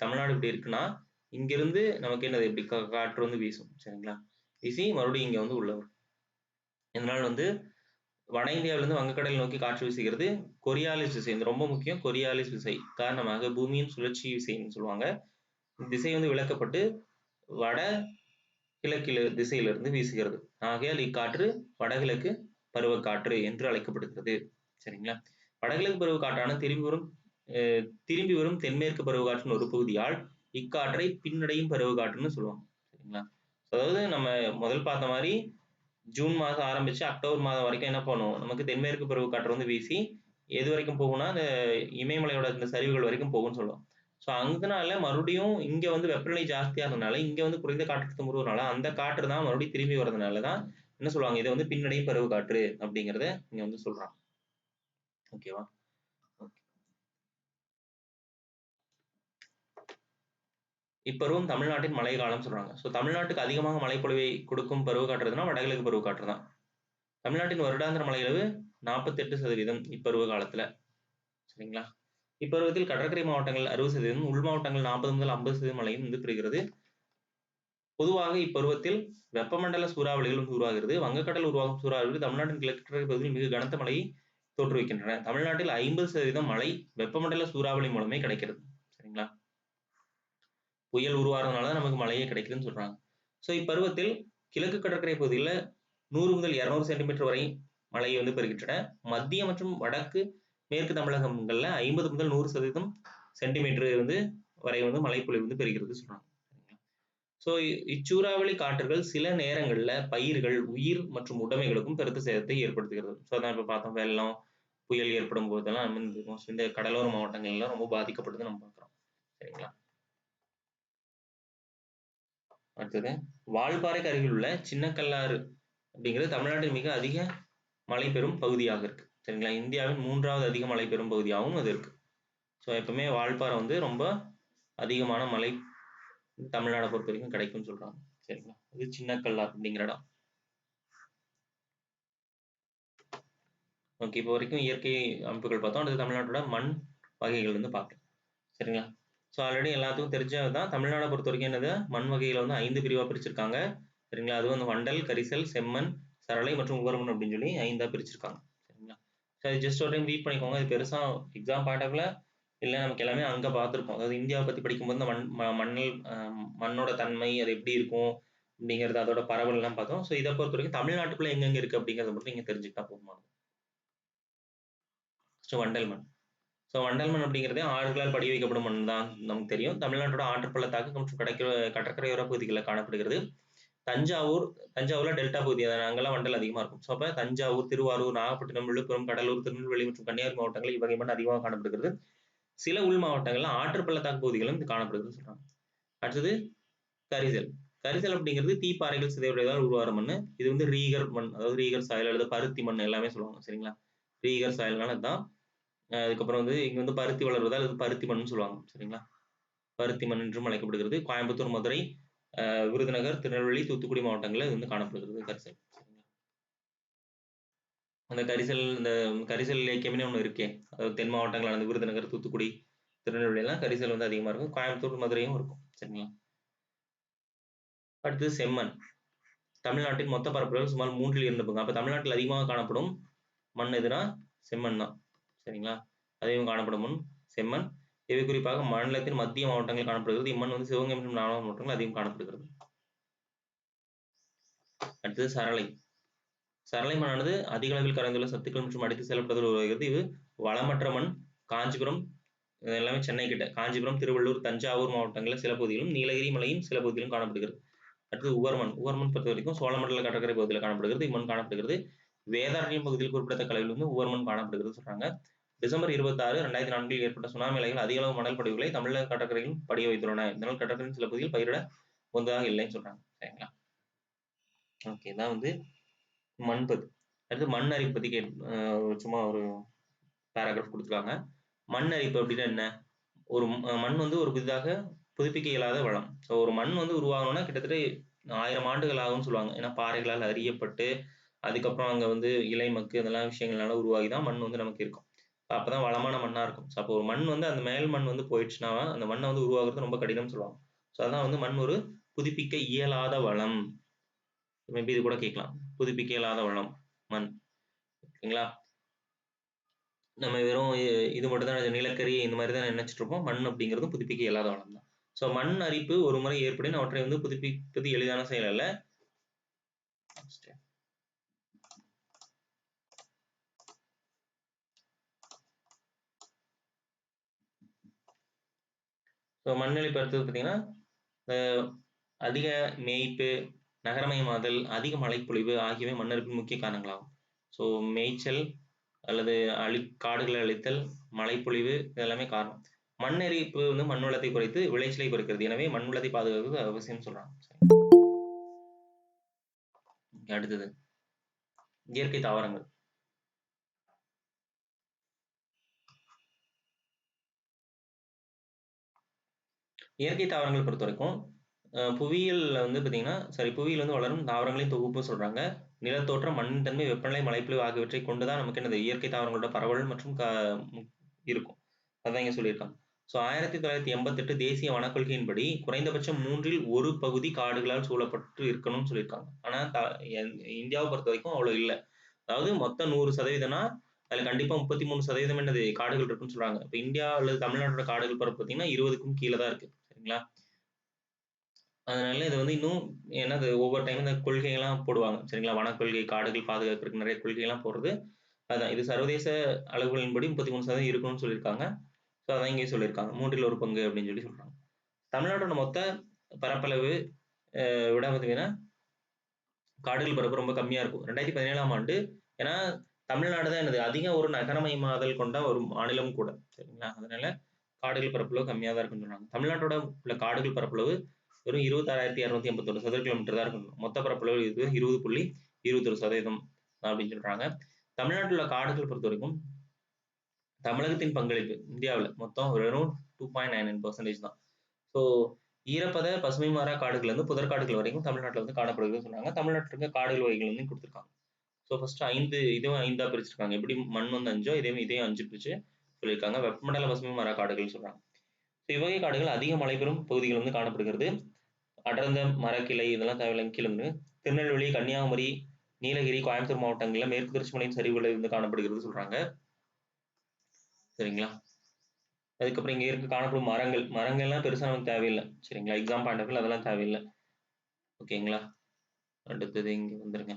தமிழ்நாடு இப்படி இருக்குன்னா இங்கிருந்து நமக்கு என்னது இப்படி காற்று வந்து வீசும். சரிங்களா? வீசி மறுபடியும் இங்க வந்து உள்ள வரும். இதனால் வந்து வட இந்தியாவிலிருந்து வங்கக்கடல் நோக்கி காற்று வீசுகிறது. கொரியாலிஸ் விசை இது ரொம்ப முக்கியம். கொரியாலிஸ் விசை காரணமாக பூமியின் சுழற்சி விசைன்னு சொல்லுவாங்க. திசை வந்து விளக்கப்பட்டு வட கிழக்கு திசையிலிருந்து வீசுகிறது. ஆகையால் இக்காற்று வடகிழக்கு பருவக்காற்று என்று அழைக்கப்படுகிறது. சரிங்களா? வடகிழக்கு பருவக்காற்றான திரும்பி வரும் தென்மேற்கு பருவக்காற்றின் ஒரு பகுதியால் இக்காற்றை பின்னடையும் பருவக்காற்றுன்னு சொல்லுவாங்க. சரிங்களா? அதாவது நம்ம முதல் பார்த்த மாதிரி ஜூன் மாதம் ஆரம்பிச்சு அக்டோபர் மாதம் வரைக்கும் என்ன பண்ணும், நமக்கு தென்மேற்கு பருவக்காற்று வந்து வீசி எது வரைக்கும் போகும்னா அந்த இமயமலையோட இந்த சரிவுகள் வரைக்கும் போகும்னு சொல்லுவோம். ஸோ அதனால மறுபடியும் இங்க வந்து வெப்பநிலை ஜாஸ்தியா இருந்தனால இங்க வந்து குறைந்த காற்றழுத்தம் உருவனால அந்த காற்று தான் மறுபடியும் திரும்பி வர்றதுனால தான் என்ன சொல்லுவாங்க, இதை வந்து பின்னடையும் பருவக்காற்று அப்படிங்கிறத இங்க வந்து சொல்றாங்க. ஓகேவா? இப்பருவம் தமிழ்நாட்டின் மழை காலம் சொல்றாங்க. ஸோ தமிழ்நாட்டுக்கு அதிகமாக மழைப்பொழிவை கொடுக்கும் பருவக்காற்று எதுனா வடகிழக்கு பருவக்காற்று தான். தமிழ்நாட்டின் வருடாந்திர மழையளவு 48% இப்பருவ காலத்துல. சரிங்களா? இப்பருவத்தில் கடற்கரை மாவட்டங்கள் 60%, உள் மாவட்டங்கள் 40 முதல் 50% மழையும் வந்து பெறுகிறது. பொதுவாக இப்பருவத்தில் வெப்பமண்டல சூறாவளிகள் வந்து உருவாகிறது. வங்கக்கடல் உருவாகும் சூறாவளிகள் தமிழ்நாட்டின் கிழக்கு பகுதியில் மிக கனத்த மழையை தோற்றுவிக்கின்றன. தமிழ்நாட்டில் 50% மழை வெப்பமண்டல சூறாவளி மூலமே கிடைக்கிறது. சரிங்களா? புயல் உருவாகிறதுனால தான் நமக்கு மழையே கிடைக்குதுன்னு சொல்றாங்க. ஸோ இப்பருவத்தில் கிழக்கு கடற்கரை பகுதியில் 100 முதல் 200 சென்டிமீட்டர் வரை மழை வந்து பெறுகின்றன. மத்திய மற்றும் வடக்கு மேற்கு தமிழகங்கள்ல 50 முதல் 100% சென்டிமீட்டர் வந்து வரை வந்து மழைப்பொழிவு வந்து பெறுகிறது சொல்றாங்க. ஸோ இச்சூறாவளி காற்றுகள் சில நேரங்கள்ல பயிர்கள், உயிர் மற்றும் உடைமைகளுக்கும் பெருத்த சேதத்தை ஏற்படுத்துகிறது. ஸோ அதான் இப்ப பார்த்தோம் வெள்ளம், புயல் ஏற்படும் போதெல்லாம் இந்த கடலோர மாவட்டங்கள்ல ரொம்ப பாதிக்கப்படுது நம்ம பார்க்கிறோம். சரிங்களா? அடுத்தது வால்பாறைக்கு அருகில் உள்ள சின்னக்கல்லாறு அப்படிங்கிறது தமிழ்நாட்டின் மிக அதிக மழை பெறும் பகுதியாக இருக்கு. சரிங்களா? இந்தியாவின் 3வது அதிக மழை பெறும் பகுதியாகவும் அது இருக்கு. ஸோ எப்பவுமே வால்பாறை வந்து ரொம்ப அதிகமான மழை தமிழ்நாடை பொறுத்த வரைக்கும் கிடைக்கும்னு சொல்றாங்க. சரிங்களா? இது சின்னக்கல்லாறு அப்படிங்கிற இடம். ஓகே, இப்போ வரைக்கும் இயற்கை அமைப்புகள் பார்த்தோம். அடுத்து தமிழ்நாட்டோட மண் வகைகள் வந்து பார்க்கலாம். சரிங்களா? ஸோ ஆல்ரெடி எல்லாத்துக்கும் தெரிஞ்சதுதான். தமிழ்நாடை பொறுத்த வரைக்கும் என்னது, மண் வகைகளை வந்து 5 பிரிவா பிரிச்சிருக்காங்க. சரிங்களா? அது வந்து வண்டல், கரிசல், செம்மண், சரளை மற்றும் உவர்மண் அப்படின்னு சொல்லி 5ஆ பிரிச்சிருக்காங்க. சரிங்களா? ஸோ அது ஜஸ்ட் ஒரு டைம் ரீட் பண்ணிக்கோங்க. இது பெருசா எக்ஸாம் பாயிண்ட் ஆஃப்ல இல்லை, நமக்கு எல்லாமே அங்கே பார்த்துருப்போம். அதாவது இந்தியாவை பற்றி படிக்கும்போது இந்த மண்ணோட தன்மை அது எப்படி இருக்கும் அப்படிங்கிறது, அதோட பரவல் எல்லாம் பார்த்தோம். ஸோ இதை பொறுத்த வரைக்கும் தமிழ்நாட்டுக்குள்ள எங்கெங்க இருக்கு அப்படிங்கிறத மட்டும் நீங்க தெரிஞ்சுக்கிட்டா போதுமானது. வண்டல் மண். ஸோ வண்டல் மண் அப்படிங்கிறது ஆறுகளால் படி வைக்கப்படும் மண் தான் நமக்கு தெரியும். தமிழ்நாட்டோட ஆற்று பள்ளத்தாக்கு மற்றும் கடற்கரையோர பகுதிகளில் காணப்படுகிறது. தஞ்சாவூர்ல டெல்டா பகுதி, அங்கெல்லாம் வண்டல் அதிகமா இருக்கும். ஸோ அப்ப தஞ்சாவூர், திருவாரூர், நாகப்பட்டினம், விழுப்புரம், கடலூர், திருநெல்வேலி மற்றும் கன்னியாகுமரி மாவட்டங்களில் இவ்வகை மண் அதிகமாக காணப்படுகிறது. சில உள் மாவட்டங்கள்ல ஆற்று பள்ளத்தாக்கு பகுதிகளும் இது காணப்படுதுன்னு சொல்றாங்க. அடுத்தது கரிசல். கரிசல் அப்படிங்கிறது தீப்பாறைகள் சிதைவுடையதால் உருவாகிற மண். இது வந்து ரீகர் மண், அதாவது ரீகர் சாயல் அல்லது பருத்தி மண் எல்லாமே சொல்லுவாங்க. சரிங்களா? ரீகர் சாயல்னால இதுதான். அதுக்கப்புறம் வந்து இங்க வந்து பருத்தி வளர்வதால் இது பருத்தி மண் சொல்லுவாங்க. சரிங்களா? பருத்தி மண் என்றும் அழைக்கப்படுகிறது. கோயம்புத்தூர், மதுரை, விருதுநகர், திருநெல்வேலி, தூத்துக்குடி மாவட்டங்களில் இது வந்து காணப்படுகிறது கரிசல். அந்த கரிசல் இலக்கியம்னு ஒண்ணு இருக்கே, அதாவது தென் மாவட்டங்களான விருதுநகர், தூத்துக்குடி, திருநெல்வேலி எல்லாம் கரிசல் வந்து அதிகமா இருக்கும். கோயம்புத்தூர், மதுரையும் இருக்கும். சரிங்களா? அடுத்தது செம்மண். தமிழ்நாட்டின் மொத்த பரப்பளவு சுமார் 2 பங்கு. அப்ப தமிழ்நாட்டில் அதிகமாக காணப்படும் மண் எதுனா செம்மண் தான். சரிங்களா? அதிகம் காணப்படும் மண் செம்மண். இவை குறிப்பாக மாநிலத்தின் மத்திய மாவட்டங்களில் காணப்படுகிறது. இம்மண் வந்து சிவகங்கை மற்றும் நாமக்கல் மாவட்டங்கள் அதிகம் காணப்படுகிறது. அடுத்தது சரளை. சரளை மண்ணானது அதிக அளவில் கரைந்துள்ள சத்துக்கள் மற்றும் அடித்து செல்லப்படுவதில் உருவாகிறது. இது வளமற்ற மண். காஞ்சிபுரம், எல்லாமே சென்னை கிட்ட, காஞ்சிபுரம், திருவள்ளூர், தஞ்சாவூர் மாவட்டங்களில் சில பகுதிகளும், நீலகிரி மலையின் சில பகுதியிலும் காணப்படுகிறது. அடுத்து உவர்மண். உவர்மண் பொறுத்த வரைக்கும் சோழமண்டல கடற்கரை பகுதியில் காணப்படுகிறது. இம்மண் காணப்படுகிறது. வேதாரண்யம் பகுதியில் குறிப்பிடத்தக்க அளவில் வந்து உவர்மண் காணப்படுகிறது சொல்றாங்க. டிசம்பர் 26, 2004 ஏற்பட்ட சுனாமி அலைகள் அதிக அளவு மணல் படிவுகளை தமிழக கடற்கரையில் படிய வைத்துள்ளன. இதனால் கடற்கரையின் சில பகுதியில் பயிரிட உகந்ததாக இல்லைன்னு சொல்றாங்க. சரிங்களா? ஓகே, இதான் வந்து மண் பத்தி. அடுத்து மண் அரிப்பு பத்தி சும்மா ஒரு பேராகிராஃப் கொடுத்துருக்காங்க. மண் அரிப்பு அப்படின்னா என்ன? ஒரு மண் வந்து ஒரு புதுப்பிக்க இயலாத வளம். ஸோ ஒரு மண் வந்து உருவாகணும்னா கிட்டத்தட்ட 1000 ஆண்டுகள் ஆகும்னு சொல்லுவாங்க. ஏன்னா பாறைகளால் அறியப்பட்டு அதுக்கப்புறம் அங்க வந்து இலை மக்கு இதெல்லாம் விஷயங்கள்னால உருவாகி தான் மண் வந்து நமக்கு இருக்கும். அப்பதான் வளமான மண்ணா இருக்கும். ஸோ அப்போ ஒரு மண் வந்து அந்த மேல் மண் வந்து போயிடுச்சுன்னா அந்த மண்ணை வந்து உருவாகுறது ரொம்ப கடினம்னு சொல்லுவாங்க. ஸோ அதான் வந்து மண் ஒரு புதுப்பிக்க இயலாத வளம். மேபி இது கூட கேட்கலாம். புதுப்பிக்க இயலாத வளம் மண். ஓகேங்களா? நம்ம வெறும் இது மட்டும் தான் நிலக்கரி இந்த மாதிரி தான் நினைச்சிட்டு இருப்போம். மண் அப்படிங்கிறதும் புதுப்பிக்க இயலாத வளம் தான். ஸோ மண் அரிப்பு ஒரு முறை ஏற்படின் அவற்றை வந்து புதுப்பிப்பது எளிதான செயல் அல்ல. ஸோ மண்ணிலை பருத்தது பார்த்தீங்கன்னா அதிக மேய்ப்பு, நகரமயமாதல், அதிக மழைப்பொழிவு ஆகியவை மண்ணரிப்பின் முக்கிய காரணங்களாகும். ஸோ மேய்ச்சல் அல்லது காடுகளை அழித்தல், மழைப்பொழிவு இதெல்லாமே காரணம். மண் எரிப்பு வந்து மண் வளத்தை குறைத்து விளைச்சலை குறைக்கிறது. எனவே மண் வளத்தை பாதுகாக்கிறது அவசியம் சொல்றாங்க. அடுத்தது இயற்கை தாவரங்கள். இயற்கை தாவரங்கள் பொறுத்த வரைக்கும் புவியியல்ல வந்து பார்த்தீங்கன்னா புவியில் வந்து வளரும் தாவரங்களின் தொகுப்பு சொல்றாங்க. நிலத்தோற்றம், மண்ணின் தன்மை, வெப்பநிலை, மழைப்பொழிவு ஆகியவற்றை கொண்டுதான் நமக்கு என்னது இயற்கை தாவரங்களோட பரவல் மற்றும் இருக்கும். அதான் இங்க சொல்லியிருக்காங்க. ஸோ 1988 தேசிய வனக் கொள்கையின்படி குறைந்தபட்சம் 3ல் 1 பகுதி காடுகளால் சூழப்பட்டு இருக்கணும்னு சொல்லியிருக்காங்க. ஆனா இந்தியாவை பொறுத்த வரைக்கும் அவ்வளவு இல்லை. அதாவது மொத்தம் 100%னா அதுல கண்டிப்பா 33% என்னது காடுகள் இருக்குன்னு சொல்றாங்க. இப்ப இந்தியா அல்லது தமிழ்நாட்டோட காடுகள் பரப்பு பார்த்தீங்கன்னா 20க்கும் கீழே தான் இருக்கு. சரிங்களா? அதனால இது வந்து இன்னும் என்னது ஒவ்வொரு டைம் இந்த கொள்கைகள்லாம் போடுவாங்க. சரிங்களா? வனக் கொள்கை, காடுகள் பாதுகாக்கிறதுக்கு நிறைய கொள்கைலாம் போடுறது. அதான் இது சர்வதேச அளவுகளின்படி 33% இருக்கணும்னு சொல்லியிருக்காங்க. ஸோ அதான் இங்கே சொல்லியிருக்காங்க. 3ல் 1 பங்கு அப்படின்னு சொல்லி சொல்றாங்க. தமிழ்நாட்டோட மொத்த பரப்பளவு விட பார்த்தீங்கன்னா காடுகள் பரப்பு ரொம்ப கம்மியா இருக்கும். 2017ஆம் ஆண்டு ஏன்னா தமிழ்நாடு தான் என்னது அதிக ஒரு நகரமயமாதல் கொண்ட ஒரு மாநிலம் கூட. சரிங்களா? அதனால காடுகள் பரப்பளவு கம்மியா தான் இருக்குன்னு சொன்னாங்க. தமிழ்நாட்டோட உள்ள காடுகள் பரப்பளவு வெறும் 26,281 சதுர கிலோமீட்டர் தான் இருக்கும். மொத்த பரப்பளவு இது 20.21% அப்படின்னு சொல்றாங்க. தமிழ்நாட்டில் உள்ள காடுகள் பொறுத்த வரைக்கும் தமிழகத்தின் பங்களிப்பு இந்தியாவில் மொத்தம் வெறும் 2.99% தான். ஸோ ஈரப்பத பசுமை மாறா காடுகள் வந்து புதற்காடுகள் வரைக்கும் தமிழ்நாட்டில் வந்து காணப்படுதுன்னு சொன்னாங்க. தமிழ்நாட்டில் இருக்க காடுகள் வகைகள் வந்து கொடுத்துருக்காங்க. ஸோ ஃபர்ஸ்ட் 5 இதுவும் 5ஆ பிரிச்சிருக்காங்க. எப்படி மண் வந்து 5ஓ இதையும் 5 பிரிச்சு சொல்லியிருக்காங்க. வெப்பமண்டல பசுமை மாறா காடுகள் சொல்றாங்க. இவ்வகை காடுகள் அதிக மழை பெறும் பகுதிகள் வந்து காணப்படுகிறது. அடர்ந்த மரக்கிளை இதெல்லாம் தேவையில்லை கீழே வந்து திருநெல்வேலி, கன்னியாகுமரி, நீலகிரி, கோயம்புத்தூர் மாவட்டங்களில் மேற்கு தொடர்ச்சி மலையின் சரிவுகளை வந்து காணப்படுகிறது சொல்றாங்க. சரிங்களா? அதுக்கப்புறம் இங்க இருக்க காணப்படும் மரங்கள்லாம் பெருசா நமக்கு தேவையில்லை. சரிங்களா? எக்ஸாம் பாயிண்ட் ஆஃப் வியூல அதெல்லாம் தேவையில்லை. ஓகேங்களா? அடுத்தது இங்க வந்துருங்க.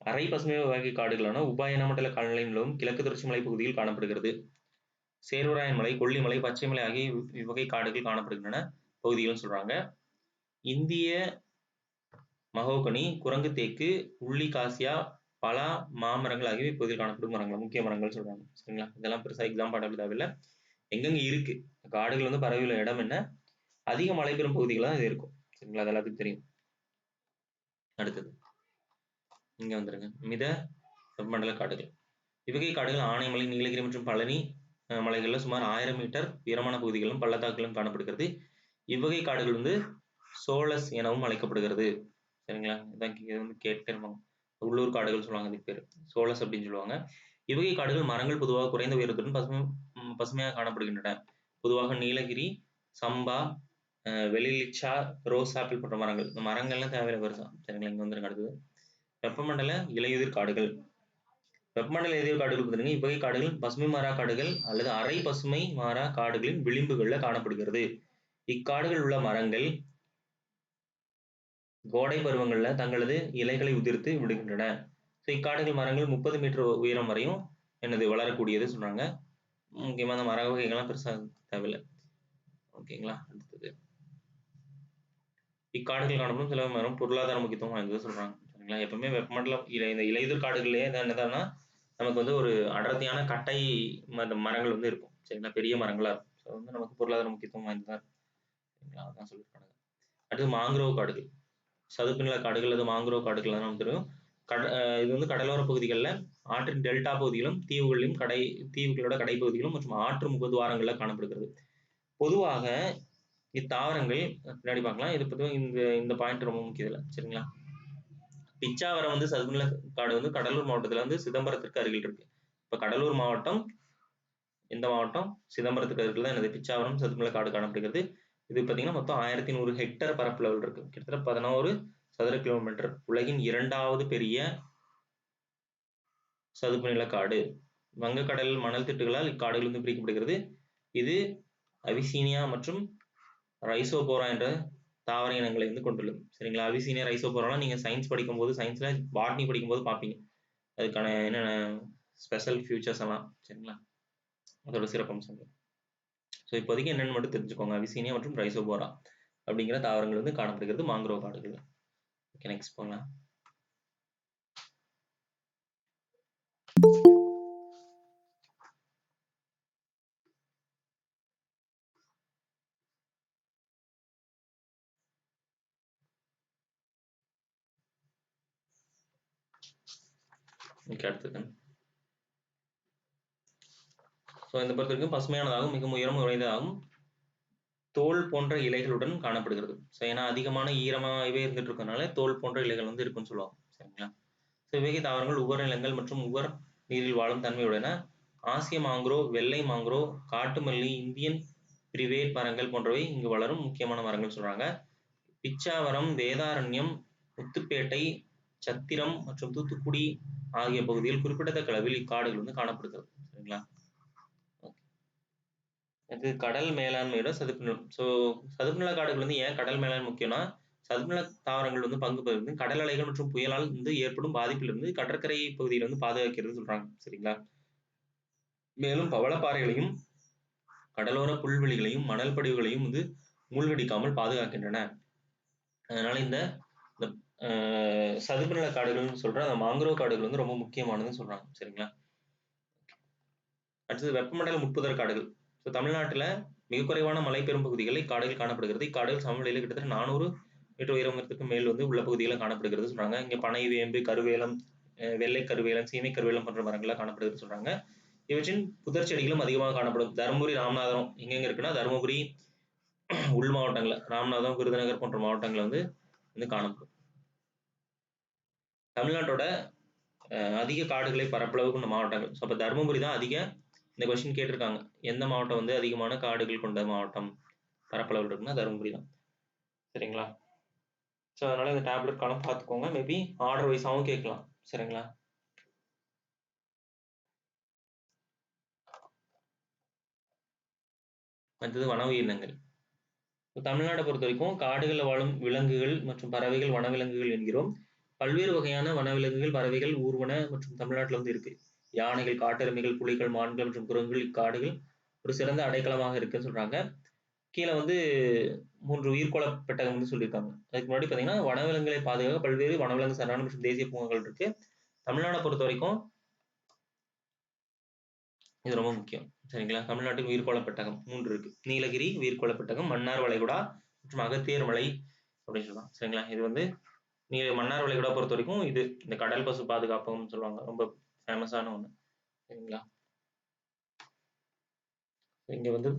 அரை பசுமை வகை காடுகளான உபாயன மண்டல காலநிலை நிலவும் கிழக்கு தொடர்ச்சி மலை பகுதியில் காணப்படுகிறது. சேர்வராயன் மலை, கொல்லிமலை, பச்சைமலை ஆகிய இவ்வகை காடுகள் காணப்படுகின்றன பகுதிகள் சொல்றாங்க. இந்திய மகோகனி, குரங்கு தேக்கு, உள்ளி காசியா, பலா, மாமரங்கள் ஆகியவை இப்பகுதியில் காணப்படும் மரங்கள் முக்கிய மரங்கள் சொல்றாங்க. சரிங்களா? இதெல்லாம் பெருசா எக்ஸாம் பாயிண்ட் தேவையில்லை. எங்கெங்க இருக்கு காடுகள் வந்து பரவியுள்ள இடம் என்ன, அதிக மழை பெறும் பகுதிகள் தான் இது இருக்கும். சரிங்களா? அது எல்லாத்துக்கும் தெரியும். அடுத்தது இங்க வந்துருங்க. மித வெப்பமண்டல காடுகள். இவ்வகை காடுகள் ஆனைமலை, நீலகிரி மற்றும் பழனி மலைகள்ல சுமார் 1000 மீட்டர் உயரமான பகுதிகளிலும் பள்ளத்தாக்குகளிலும் காணப்படுகிறது. இவ்வகை காடுகள் வந்து சோலஸ் எனவும் அழைக்கப்படுகிறது. சரிங்களா? இதான் இது வந்து கேட்டிருப்பாங்க. உள்ளூர் காடுகள் சொல்லுவாங்க அதுக்கு பேர். சோலஸ் அப்படின்னு சொல்லுவாங்க. இவ்வகை காடுகள் மரங்கள் பொதுவாக குறைந்த உயரத்துடன் பசுமையாக காணப்படுகின்றன. பொதுவாக நீலகிரி, சம்பா, வெளிலிச்சா, ரோஸ் ஆப்பிள் போன்ற மரங்கள். இந்த மரங்கள்லாம் தேவையில்லை பெருசா. சரிங்களா? இங்க வந்துருங்க அடுத்தது. வெப்பமண்டல இலையுதிர் காடுகள். வெப்பமண்டல இலையுதிர் காடுகள் பார்த்தீங்கன்னா இவ்வகை காடுகள் பசுமை மாறா காடுகள் அல்லது அரை பசுமை மாறா காடுகளின் விளிம்புகளில் காணப்படுகிறது. இக்காடுகள் உள்ள மரங்கள் கோடை பருவங்கள்ல தங்களது இலைகளை உதிர்த்து விடுகின்றன. ஸோ இக்காடுகள் மரங்கள் 30 மீட்டர் உயரம் வரையும் என்னது வளரக்கூடியது சொல்றாங்க. முக்கியமா அந்த மர வகைகள்லாம் பெருசா தேவையில்லை. ஓகேங்களா? அடுத்தது இக்காடுகள் காணப்படும் சில மரம் பொருளாதார முக்கியத்துவம் வாய்ந்தது சொல்றாங்க. சரிங்களா? எப்பவுமே வெப்பமண்டலம் இந்த இலையுதிர் காடுகள்லயே என்னதான்னா நமக்கு வந்து ஒரு அடர்த்தியான கட்டை மரங்கள் வந்து இருக்கும். சரிங்களா? பெரிய மரங்களா இருக்கும். ஸோ வந்து நமக்கு பொருளாதார முக்கியத்துவம் வாய்ந்ததா இருக்கும். சரிங்களா? அதான் சொல்லியிருக்காங்க. அடுத்து மாங்குரோவ் காடுகள். சதுப்பு நில காடுகள் அல்லது மாங்குரோவ் காடுகள் தான் நமக்கு தெரியும். இது வந்து கடலோர பகுதிகளில் ஆற்றின் டெல்டா பகுதிகளும் தீவுகளிலும் தீவுகளோட கடைப்பகுதிகளும் மற்றும் ஆற்று முகத்துவாரங்களில் காணப்படுகிறது. பொதுவாக இத்தாவரங்கள் பின்னாடி பார்க்கலாம். இது பத்தி இந்த பாயிண்ட் ரொம்ப முக்கியம் இல்லை. சரிங்களா? பிச்சாவரம் வந்து சதுப்பு நில காடு வந்து கடலூர் மாவட்டத்துல வந்து சிதம்பரத்திற்கு அருகில் இருக்கு. இப்ப கடலூர் மாவட்டம் இந்த மாவட்டம் சிதம்பரத்துக்கு அருகில் தான் எனது பிச்சாவரம் சதுப்பு நில காடு காணப்படுகிறது. இது பார்த்தீங்கன்னா மொத்தம் 1100 ஹெக்டேர் பரப்பளவில் இருக்கு. கிட்டத்தட்ட 11 சதுர கிலோமீட்டர். உலகின் 2வது பெரிய சதுப்பு நில காடு. வங்கக்கடல் மணல் திட்டுகளால் இக்காடுகள் வந்து பிரிக்கப்படுகிறது. இது அபிசீனியா மற்றும் ரைசோபோரா என்ற தாவர இனங்களை வந்து கொண்டுள்ளது. சரிங்களா? அபிசீனியா, ரைசோபோராலாம் நீங்க சயின்ஸ் படிக்கும்போது, சயின்ஸ்ல பாட்னி படிக்கும்போது பார்ப்பீங்க. அதுக்கான என்னென்ன ஸ்பெஷல் ஃபியூச்சர்ஸ் எல்லாம். சரிங்களா? அதோட சிறப்பம்சங்கள். ஸோ இப்போதைக்கு என்னென்னு மட்டும் தெரிஞ்சுக்கோங்க. அபிசீனியா மற்றும் ரைசோபோரா அப்படிங்கிற தாவரங்கள் வந்து காணப்படுகிறது மாங்க்ரோவ் காடுகள். ஓகே, நெக்ஸ்ட் போகலாம். ஓகே, அடுத்தது. ஸோ இந்த பொறுத்த வரைக்கும் பசுமையானதாகவும் மிக உயரம் உறைந்ததாகவும் தோல் போன்ற இலைகளுடன் காணப்படுகிறது. ஸோ ஏன்னா அதிகமான ஈரமாகவே இருந்துட்டு இருக்கனால தோல் போன்ற இலைகள் வந்து இருக்குன்னு சொல்லுவாங்க. சரிங்களா? ஸோ இவ்வகை தாவரங்கள் உவர் நிலங்கள் மற்றும் உவர் நீரில் வாழும் தன்மையுடன. ஆசிய மாங்க்ரோ, வெள்ளை மாங்க்ரோ, காட்டுமல்லி, இந்தியன் பிரிவேட் மரங்கள் போன்றவை இங்கு வளரும் முக்கியமான மரங்கள் சொல்றாங்க. பிச்சாவரம், வேதாரண்யம், முத்துப்பேட்டை, சத்திரம் மற்றும் தூத்துக்குடி ஆகிய பகுதியில் குறிப்பிடத்தக்க அளவில் இக்காடுகள் வந்து காணப்படுகிறது. சரிங்களா? இது கடல் மேலாண்மையோட சதுப்பு நிலம். ஸோ சதுப்பு நில காடுகள் வந்து ஏன் கடல் மேலாண்மை முக்கியம்னா, சதுப்பு நில தாவரங்கள் வந்து பங்கு பெறுவது கடல் அலைகள் மற்றும் புயலால் வந்து ஏற்படும் பாதிப்பிலிருந்து கடற்கரை பகுதியில் வந்து பாதுகாக்கிறது சொல்றாங்க. சரிங்களா? மேலும் பவளப்பாறைகளையும் கடலோர புல்வெளிகளையும் மணல் படிவுகளையும் வந்து மூழ்கடிக்காமல் பாதுகாக்கின்றன. அதனால இந்த சதுப்பு நில காடுகள்னு சொல்ற அந்த மாங்க்ரோவ் காடுகள் வந்து ரொம்ப முக்கியமானதுன்னு சொல்றாங்க. சரிங்களா? அடுத்தது வெப்பமண்டல முட்புதர் காடுகள். ஸோ தமிழ்நாட்டில் மிக குறைவான மழை பெறும் பகுதிகளில் காடுகள் காணப்படுகிறது. இக்காடுகள் சமவெளியில் கிட்டத்தட்ட 400 மீட்டர் உயரத்திற்கு மேல் வந்து உள்ள பகுதிகளில் காணப்படுகிறது சொல்றாங்க. இங்க பனை, வேம்பு, கருவேலம், வெள்ளை கருவேலம், சீமை கருவேலம் போன்ற மரங்கள்லாம் காணப்படுகிறது சொல்றாங்க. இவற்றின் புதர் செடிகளும் அதிகமாக காணப்படும். தருமபுரி, ராமநாதபுரம் எங்கெங்க இருக்குன்னா தருமபுரி உள் மாவட்டங்கள்ல, ராமநாதபுரம், விருதுநகர் போன்ற மாவட்டங்கள்ல வந்து காணப்படும். தமிழ்நாட்டோட அதிக காடுகளை பரப்பளவு கொண்ட மாவட்டங்கள். ஸோ அப்போ தருமபுரி தான் அதிக. இந்த கொஸ்டின் கேட்டிருக்காங்க, எந்த மாவட்டம் வந்து அதிகமான காடுகள் கொண்ட மாவட்டம் பரப்பளவு இருக்குன்னா தருமபுரி தான். சரிங்களா? ஸோ அதனால இந்த டேப்லெட் காலம் பார்த்துக்கோங்க. மேபி ஆர்டர் வைஸாகவும் கேட்கலாம். சரிங்களா? அடுத்தது வன உயிரினங்கள். தமிழ்நாட்டை பொறுத்த வரைக்கும் காடுகளில் வாழும் விலங்குகள் மற்றும் பறவைகள் வனவிலங்குகள் என்கிறோம். பல்வேறு வகையான வனவிலங்குகள், பறவைகள், ஊர்வன மற்றும் தமிழ்நாட்டில் வந்து இருக்கு. யானைகள், காட்டெருமைகள், புலிகள், மான்கள் மற்றும் குரங்குகள் இக்காடுகள் ஒரு சிறந்த அடைக்கலமாக இருக்குன்னு சொல்றாங்க. கீழே வந்து 3 உயிர்கோள பெட்டகம் வந்து சொல்லியிருக்காங்க. அதுக்கு முன்னாடி பார்த்தீங்கன்னா வனவிலங்குகளை பாதுகாக்க பல்வேறு வனவிலங்கு சரணாலயம் மற்றும் தேசிய பூங்காக்கள் இருக்கு. தமிழ்நாடை பொறுத்த வரைக்கும் இது ரொம்ப முக்கியம். சரிங்களா? தமிழ்நாட்டின் உயிர்கோள பெட்டகம் 3 இருக்கு. நீலகிரி உயிர்கோள பெட்டகம், மன்னார் வளைகுடா மற்றும் அகத்தியர் மலை அப்படின்னு சொல்லலாம். சரிங்களா? இது வந்து மன்னார் வளைகுடா பொறுத்த வரைக்கும் இது இந்த கடல் பசு பாதுகாப்புன்னு சொல்லுவாங்க. ரொம்ப ஃபேமஸான ஒண்ணு. சரிங்களா? இங்க வந்து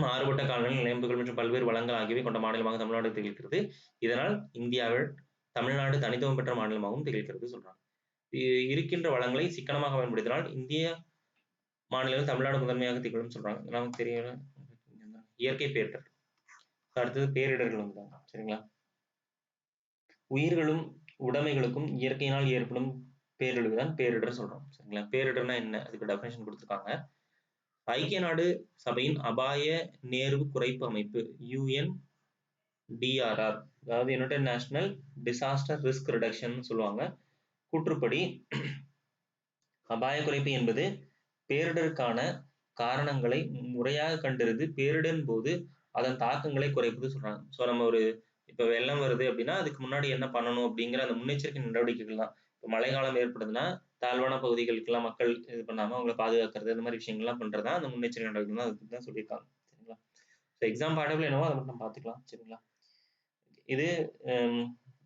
மாறுபட்ட காலநிலை, நிலையமைப்புகள் மற்றும் பல்வேறு வளங்கள் ஆகியவை கொண்ட மாநிலமாக தமிழ்நாடு திகழ்கிறது. இதனால் இந்தியாவில் தமிழ்நாடு தனித்துவம் பெற்ற மாநிலமாகவும் திகழ்கிறது சொல்றாங்க. இருக்கின்ற வளங்களை சிக்கனமாக பயன்படுத்தினால் இந்திய மாநிலம் தமிழ்நாடு முதன்மையாக திகழும் சொல்றாங்க. நமக்கு தெரியும் இயற்கை பேரிடர். அடுத்தது பேரிடர்கள் வந்துட்டாங்க. சரிங்களா? உயிர்களும் உடைமைகளுக்கும் இயற்கையினால் ஏற்படும் பேரழிவு தான் பேரிடர் சொல்றோம். சரிங்களா? பேரிடர்னா என்ன? அதுக்கு டெஃபினேஷன் கொடுத்துருக்காங்க. ஐக்கிய நாடு சபையின் அபாய நேர்வு குறைப்பு அமைப்பு UNDRR, அதாவது United national disaster risk reduction சொல்லுவாங்க. கூற்றுப்படி அபாய குறைப்பு என்பது பேரிடருக்கான காரணங்களை முறையாக கண்டறிந்து பேரிடரின் போது அதன் தாக்கங்களை குறைப்பது சொல்றாங்க. ஸோ நம்ம ஒரு இப்போ வெள்ளம் வருது அப்படின்னா அதுக்கு முன்னாடி என்ன பண்ணணும் அப்படிங்கிற அந்த முன்னெச்சரிக்கை நடவடிக்கைகள் தான். இப்போ மழைக்காலம் ஏற்படுதுன்னா தாழ்வான பகுதிகளுக்கெல்லாம் மக்கள் இது பண்ணாம அவங்களை பாதுகாக்கிறது, இந்த மாதிரி விஷயங்கள்லாம் பண்றதா அந்த முன்னெச்சரிக்கை நடவடிக்கை தான் அதுக்கு தான் சொல்லியிருக்காங்க. சரிங்களா? ஸோ எக்ஸாம் பாடவில் என்னவோ அதை மட்டும் நம்ம பார்த்துக்கலாம். சரிங்களா? இது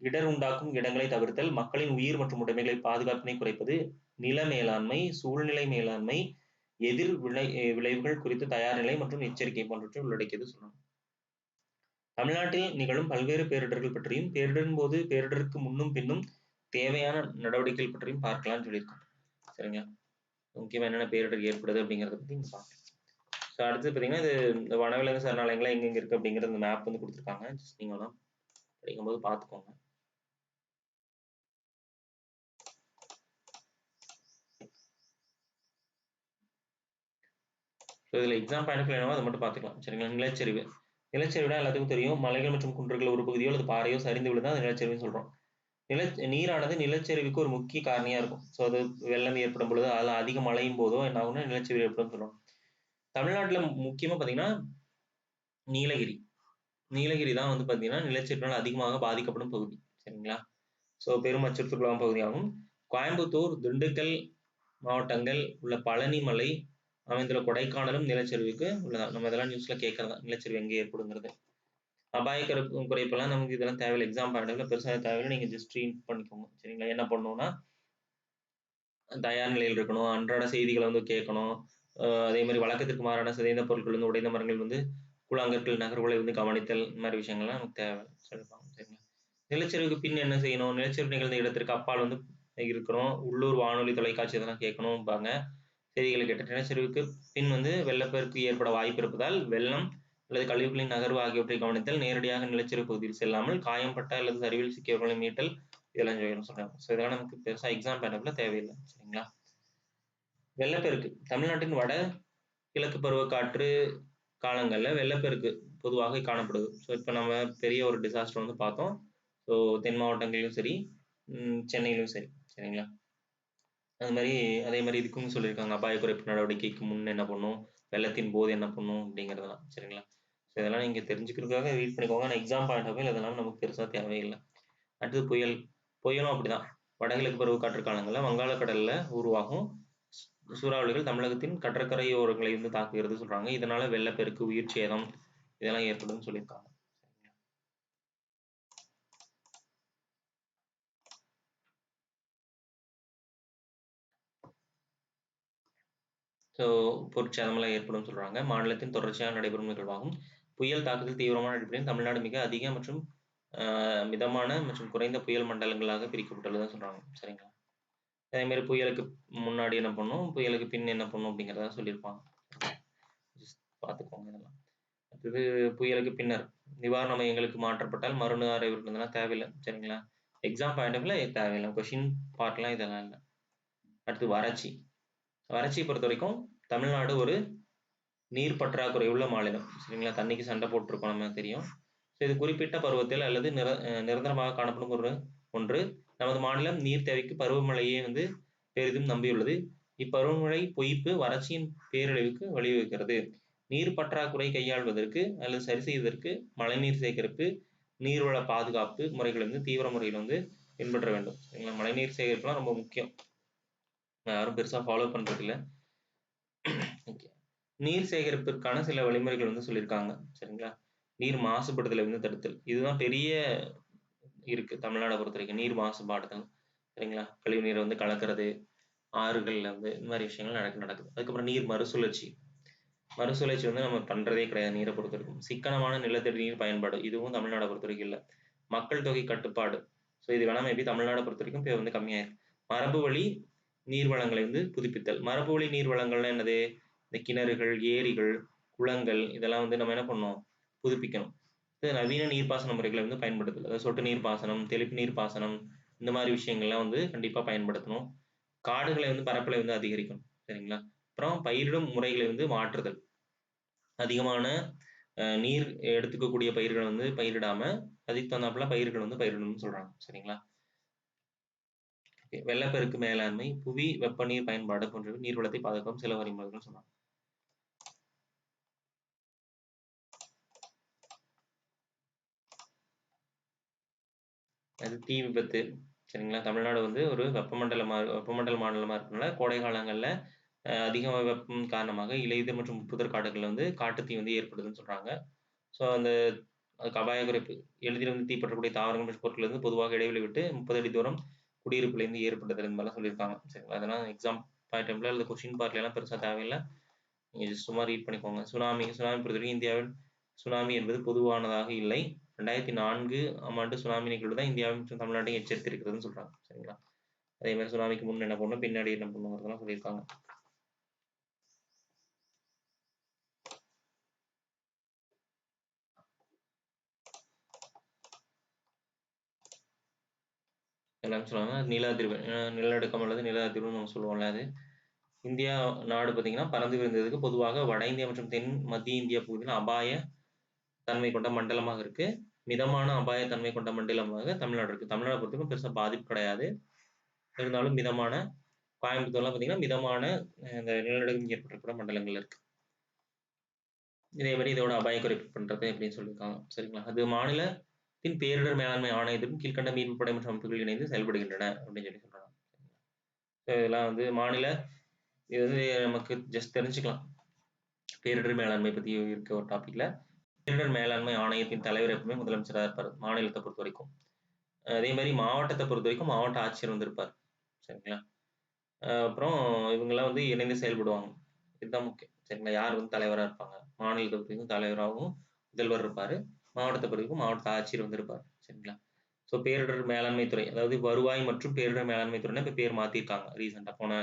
இடர் உண்டாக்கும் இடங்களை தவிர்த்தல், மக்களின் உயிர் மற்றும் உடைமைகளை பாதுகாப்பினை குறைப்பது, நில மேலாண்மை, சூழ்நிலை மேலாண்மை, எதிர் விளைவுகள் குறித்து தயார் நிலை மற்றும் எச்சரிக்கை போன்றவற்றை உள்ளடக்கியது சொல்றாங்க. தமிழ்நாட்டில் நிகழும் பல்வேறு பேரிடர்கள் பற்றியும் பேரிடரின் போது பேரிடருக்கு முன்னும் பின்னும் தேவையான நடவடிக்கைகள் பற்றியும் பார்க்கலாம்னு சொல்லியிருக்காங்க. சரிங்களா? முக்கியமா என்னென்ன பேரிடர் ஏற்படுது அப்படிங்கிறத பத்தி இங்க பார்க்கலாம். ஸோ அடுத்து பார்த்தீங்கன்னா இது இந்த வனவிலங்கு சரணாலயங்கள்லாம் எங்கெங்க இருக்கு அப்படிங்கிற இந்த மேப் வந்து கொடுத்துருக்காங்க. ஜஸ்ட் நீங்க படிக்கும்போது பார்த்துக்கோங்க. இதுல எக்ஸாம் பாயிண்ட் ஆஃப் வியூ என்னவோ அதை மட்டும் பார்த்துக்கலாம். சரிங்களா? நிலச்சரிவு. நிலச்சரிவுனா எல்லாத்துக்கும் தெரியும். மலைகள் மற்றும் குன்றுகள் ஒரு பகுதியோ அல்லது பாறையோ சரிந்து விழுந்தா அது நிலச்சரிவுன்னு சொல்றோம். நீரானது நிலச்சரிவுக்கு ஒரு முக்கிய காரணியா இருக்கும். ஸோ அது வெள்ளம் ஏற்படும் பொழுது, அதில் அதிக மழையும் போதோ என்ன ஆகும்னா நிலச்சரிவு ஏற்படும் சொல்றோம். தமிழ்நாட்டுல முக்கியமா பார்த்தீங்கன்னா, நீலகிரி. நீலகிரி தான் வந்து பார்த்தீங்கன்னா, நிலச்சரிவினால் அதிகமாக பாதிக்கப்படும் பகுதி. சரிங்களா? ஸோ பெரும் அச்சுறுத்தலுக்குள்ளாகும் பகுதியாகும். கோயம்புத்தூர், திண்டுக்கல் மாவட்டங்கள் உள்ள பழனி மலை அமைந்துள்ள கொடைக்கானலும் நிலச்சரிவுக்கு உள்ளதா. நம்ம இதெல்லாம் நியூஸ்ல கேட்கறதா நிலச்சரிவு எங்கே ஏற்படுங்கிறது. அபாய குறைப்பெல்லாம் நமக்கு இதெல்லாம் தேவையில்லை. எக்ஸாம் பாயிண்ட்ல பெருசா தேவையில்லை. நீங்க ஜஸ்ட் ரீட் பண்ணிக்கோங்க. சரிங்களா? என்ன பண்ணணும்னா, தயார் நிலையில் இருக்கணும். அன்றாட செய்திகளை வந்து கேட்கணும். அதே மாதிரி வழக்கத்திற்கு மாறான சிதைந்த பொருட்கள் வந்து உடைந்த மரங்கள் வந்து கூழாங்கற்கள் நகர்வுகளை வந்து கவனித்தல் இந்த மாதிரி விஷயங்கள்லாம் நமக்கு தேவை சொல்லியிருப்பாங்க. சரிங்களா? நிலச்சரிவுக்கு பின் என்ன செய்யணும்? நிலச்சரிவு நிகழ்ந்த இடத்திற்கு அப்பால் வந்து இருக்கணும். உள்ளூர் வானொலி, தொலைக்காட்சி இதெல்லாம் கேட்கணும்பாங்க. செய்திகளை கேட்ட நிலச்சரிவுக்கு பின் வந்து வெள்ளப்பெருக்கு ஏற்பட வாய்ப்பு இருப்பதால் வெள்ளம் அல்லது கழிவுகளின் நகர்வு ஆகியவற்றை கவனித்தல், நேரடியாக நிலச்சரிவு பகுதியில் செல்லாமல் காயம்பட்ட அல்லது சரிவில் சிக்கியவர்களை மீட்டல் இதெல்லாம் செய்யணும்னு சொல்றாங்க. ஸோ இதெல்லாம் நமக்கு பெருசா எக்ஸாம் பேட்டர்ல தேவையில்லை. சரிங்களா? வெள்ளப்பெருக்கு தமிழ்நாட்டின் வட கிழக்கு பருவக்காற்று காலங்கள்ல வெள்ளப்பெருக்கு பொதுவாக காணப்படுது. ஸோ இப்போ நம்ம பெரிய ஒரு டிசாஸ்டர் வந்து பார்த்தோம். ஸோ தென் மாவட்டங்களிலும் சரி, சென்னையிலும் சரி. சரிங்களா? அது மாதிரி அதே மாதிரி இதுக்கும் சொல்லியிருக்காங்க. அபாய குறைப்பு நடவடிக்கைக்கு முன் என்ன பண்ணும்? வெள்ளத்தின் போது என்ன பண்ணும்? அப்படிங்கிறதெல்லாம். சரிங்களா? ஸோ இதெல்லாம் நீங்க தெரிஞ்சுக்கிறதுக்காக ரீட் பண்ணிக்கோங்க. ஆனால் எக்ஸாம் பாயிண்ட் ஆஃப் வியூ இதெல்லாம் நமக்கு பெருசா தேவையில்லை. அடுத்தது புயல். புயலும் அப்படிதான். வடகிழக்கு பருவக்காற்று காலங்கள்ல வங்காளக்கடல்ல உருவாகும் சூறாவளிகள் தமிழகத்தின் கடற்கரையோரங்களை வந்து தாக்குகிறது சொல்றாங்க. இதனால வெள்ளப்பெருக்கு, உயிர் சேதம் இதெல்லாம் ஏற்படும்னு சொல்லியிருக்காங்க. ஸோ பொருட்சேதமெல்லாம் ஏற்படும் சொல்றாங்க. மாநிலத்தின் தொடர்ச்சியாக நடைபெறும் நிகழ்வாகும். புயல் தாக்குதல் தீவிரமான அடிப்படையில் தமிழ்நாடு மிக அதிக மற்றும் மிதமான மற்றும் குறைந்த புயல் மண்டலங்களாக பிரிக்கப்பட்டுள்ளதுன்னு சொல்றாங்க. சரிங்களா? அதே மாதிரி புயலுக்கு முன்னாடி என்ன பண்ணும், புயலுக்கு பின் என்ன பண்ணும் அப்படிங்கிறத சொல்லியிருப்பாங்க. பார்த்துக்கோங்க இதெல்லாம். அடுத்தது புயலுக்கு பின்னர் நிவாரண மையங்களுக்கு மாற்றப்பட்டால் மறுநாள் அறிவிப்புலாம் தேவையில்லை. சரிங்களா? எக்ஸாம் பாயிண்ட் ஆஃப் வியூல தேவையில்லை. கொஷின் பார்ட்லாம் இதெல்லாம் இல்லை. அடுத்து வறட்சி. வறட்சியை பொறுத்த வரைக்கும் தமிழ்நாடு ஒரு நீர் பற்றாக்குறை உள்ள மாநிலம். சரிங்களா? தண்ணிக்கு சண்டை போட்டிருக்கோம் நம்ம தெரியும். ஸோ இது குறிப்பிட்ட பருவத்தில் அல்லது நிரந்தரமாக காணப்படும் ஒன்று. நமது மாநிலம் நீர் தேவைக்கு பருவமழையை வந்து பெரிதும் நம்பியுள்ளது. இப்பருவமழை பொய்ப்பு வறட்சியின் பேரழிவுக்கு வழிவகுக்கிறது. நீர் பற்றாக்குறை கையாள்வதற்கு அல்லது சரி செய்வதற்கு மழைநீர் சேகரிப்பு, நீர்வள பாதுகாப்பு முறைகளை வந்து தீவிர முறையில் வந்து பின்பற்ற வேண்டும். சரிங்களா? மழைநீர் சேகரிப்புலாம் ரொம்ப முக்கியம். யாரும் பெருசா ஃபாலோ பண்றது இல்ல. ஓகே. நீர் சேகரிப்பிற்கான சில வழிமுறைகள் வந்து சொல்லியிருக்காங்க. சரிங்களா? நீர் மாசுபடுதலை வந்து தடுத்தல். இதுதான் பெரிய இருக்கு தமிழ்நாட பொறுத்தவரைக்கும். நீர் மாசுபாடுதல். சரிங்களா? கழிவு நீரை வந்து கலக்கிறது, ஆறுகள்ல வந்து இந்த மாதிரி விஷயங்கள் நடக்குது. அதுக்கப்புறம் நீர் மறுசுழற்சி. மறுசுழற்சி வந்து நம்ம பண்றதே கிடையாது நீரை பொறுத்தவரைக்கும். சிக்கனமான நிலத்தடி நீர் பயன்பாடு. இதுவும் தமிழ்நாட பொறுத்தவரைக்கும் இல்ல. மக்கள் தொகை கட்டுப்பாடு. ஸோ இது வேணா மேபி தமிழ்நாட பொறுத்தவரைக்கும் இப்போ வந்து கம்மியாயிருக்கு. மரபு வழி நீர் வளங்களை வந்து புதுப்பித்தல். மரபு வழி நீர் வளங்கள்னா என்னது? இந்த கிணறுகள், ஏரிகள், குளங்கள் இதெல்லாம் வந்து நம்ம என்ன பண்ணணும்? புதுப்பிக்கணும். நவீன நீர்ப்பாசன முறைகளை வந்து பயன்படுத்தல். அதாவது சொட்டு நீர் பாசனம், தெளிப்பு நீர் பாசனம் இந்த மாதிரி விஷயங்கள்லாம் வந்து கண்டிப்பா பயன்படுத்தணும். காடுகளை வந்து பரப்பலை வந்து அதிகரிக்கணும். சரிங்களா? அப்புறம் பயிரிடும் முறைகளை வந்து மாற்றுதல். அதிகமான நீர் எடுத்துக்கக்கூடிய பயிர்களை வந்து பயிரிடாம அதுக்கு தகுந்தாப்புல பயிர்கள் வந்து பயிரிடணும்னு சொல்றாங்க. சரிங்களா? வெள்ளப்பெருக்கு மேலாண்மை, புவி வெப்பநீர் பயன்பாடு போன்றவை நீர்வளத்தை பாதுகாக்கும் சில வழிமுறைகள் சொன்னாங்க. அது தீ விபத்து. சரிங்களா? தமிழ்நாடு வந்து ஒரு வெப்பமண்டல மாநிலமா இருக்கனால கோடை காலங்கள்ல அதிக வெப்பம் காரணமாக இலையுதிர் மற்றும் புதர் காடுகள்ல வந்து காட்டுத்தீ வந்து ஏற்படுதுன்னு சொல்றாங்க. ஸோ அந்த அதுக்கு அபாய குறைப்பு. எளிதில் வந்து தீப்பற்றக்கூடிய தாவரங்கள் மற்றும் பொருட்கள் வந்து பொதுவாக இடைவெளி விட்டு 30 அடி தூரம் குடியிருப்புலேருந்து ஏற்படுதல் இந்த மாதிரிலாம் சொல்லியிருக்காங்க. சரிங்களா? அதெல்லாம் எக்ஸாம் பாயிண்ட்ல அல்லது கொஸ்டின் பார்ட்லாம் பெருசா தேவையில்லை. நீங்க ஜஸ்ட் சும்மா ரீட் பண்ணிக்கோங்க. சுனாமி பொறுத்தவரைக்கும் இந்தியாவில் சுனாமி என்பது பொதுவானதாக இல்லை. 2004 ஆம் ஆண்டு சுனாமி நிகழ்வு தான் இந்தியாவை மற்றும் தமிழ்நாட்டையும் எச்சரித்திருக்கிறதுன்னு சொல்றாங்க. சரிங்களா? அதே மாதிரி சுனாமிக்கு முன் என்ன பண்ணணும், பின்னாடி என்ன பண்ணணுங்கிறதெல்லாம் சொல்லியிருக்காங்க. எல்லாமே சொல்லுவாங்க. நில அதிர்வு, நிலநடுக்கம் அல்லது நில அதிர்வுன்னு நம்ம சொல்லுவோம்ல அது. இந்தியா நாடு பார்த்தீங்கன்னா பறந்து விரிந்ததுக்கு பொதுவாக வட இந்தியா மற்றும் தென் மத்திய இந்தியா பகுதியில் அபாய தன்மை கொண்ட மண்டலமாக இருக்கு. மிதமான அபாய தன்மை கொண்ட மண்டலமாக தமிழ்நாடு இருக்கு. தமிழ்நாடு பொறுத்தவரைக்கும் பெருசா பாதிப்பு கிடையாது. இருந்தாலும் மிதமான கோயம்புத்தூர்லாம் பார்த்தீங்கன்னா மிதமான இந்த நிலநடுக்கம் ஏற்படக்கூடிய மண்டலங்கள் இருக்கு. இதே மாதிரி இதோட அபாய குறைப்பு பண்றது அப்படின்னு சொல்லியிருக்காங்க. சரிங்களா? அது மாநிலத்தின் பேரிடர் மேலாண்மை ஆணையத்தின் கீழ்கண்ட மீட்பு படை மற்றும் அமைப்புகள் இணைந்து செயல்படுகின்றன அப்படின்னு சொல்லி சொல்றாங்க. இதெல்லாம் வந்து இது வந்து நமக்கு ஜஸ்ட் தெரிஞ்சுக்கலாம். பேரிடர் மேலாண்மை பத்தி இருக்க ஒரு டாபிக்ல பேரிடர் மேலாண்மை ஆணையத்தின் தலைவர் எப்பவுமே முதலமைச்சராக இருப்பார் மாநிலத்தை பொறுத்த வரைக்கும். அதே மாதிரி மாவட்டத்தை பொறுத்த வரைக்கும் மாவட்ட ஆட்சியர் வந்து இருப்பார். சரிங்களா? அப்புறம் இவங்கெல்லாம் வந்து இணைந்து செயல்படுவாங்க. இதுதான் முக்கியம். சரிங்களா? யார் வந்து தலைவராக இருப்பாங்க? மாநிலத்தை பொறுத்த வரைக்கும் தலைவராகவும் முதல்வர் இருப்பாரு. மாவட்டத்தை பொறுத்த வரைக்கும் மாவட்ட ஆட்சியர் வந்து இருப்பார். சரிங்களா? ஸோ பேரிடர் மேலாண்மை துறை, அதாவது வருவாய் மற்றும் பேரிடர் மேலாண்மை துறைன்னு இப்போ பேர் மாத்திருக்காங்க. ரீசெண்டா போன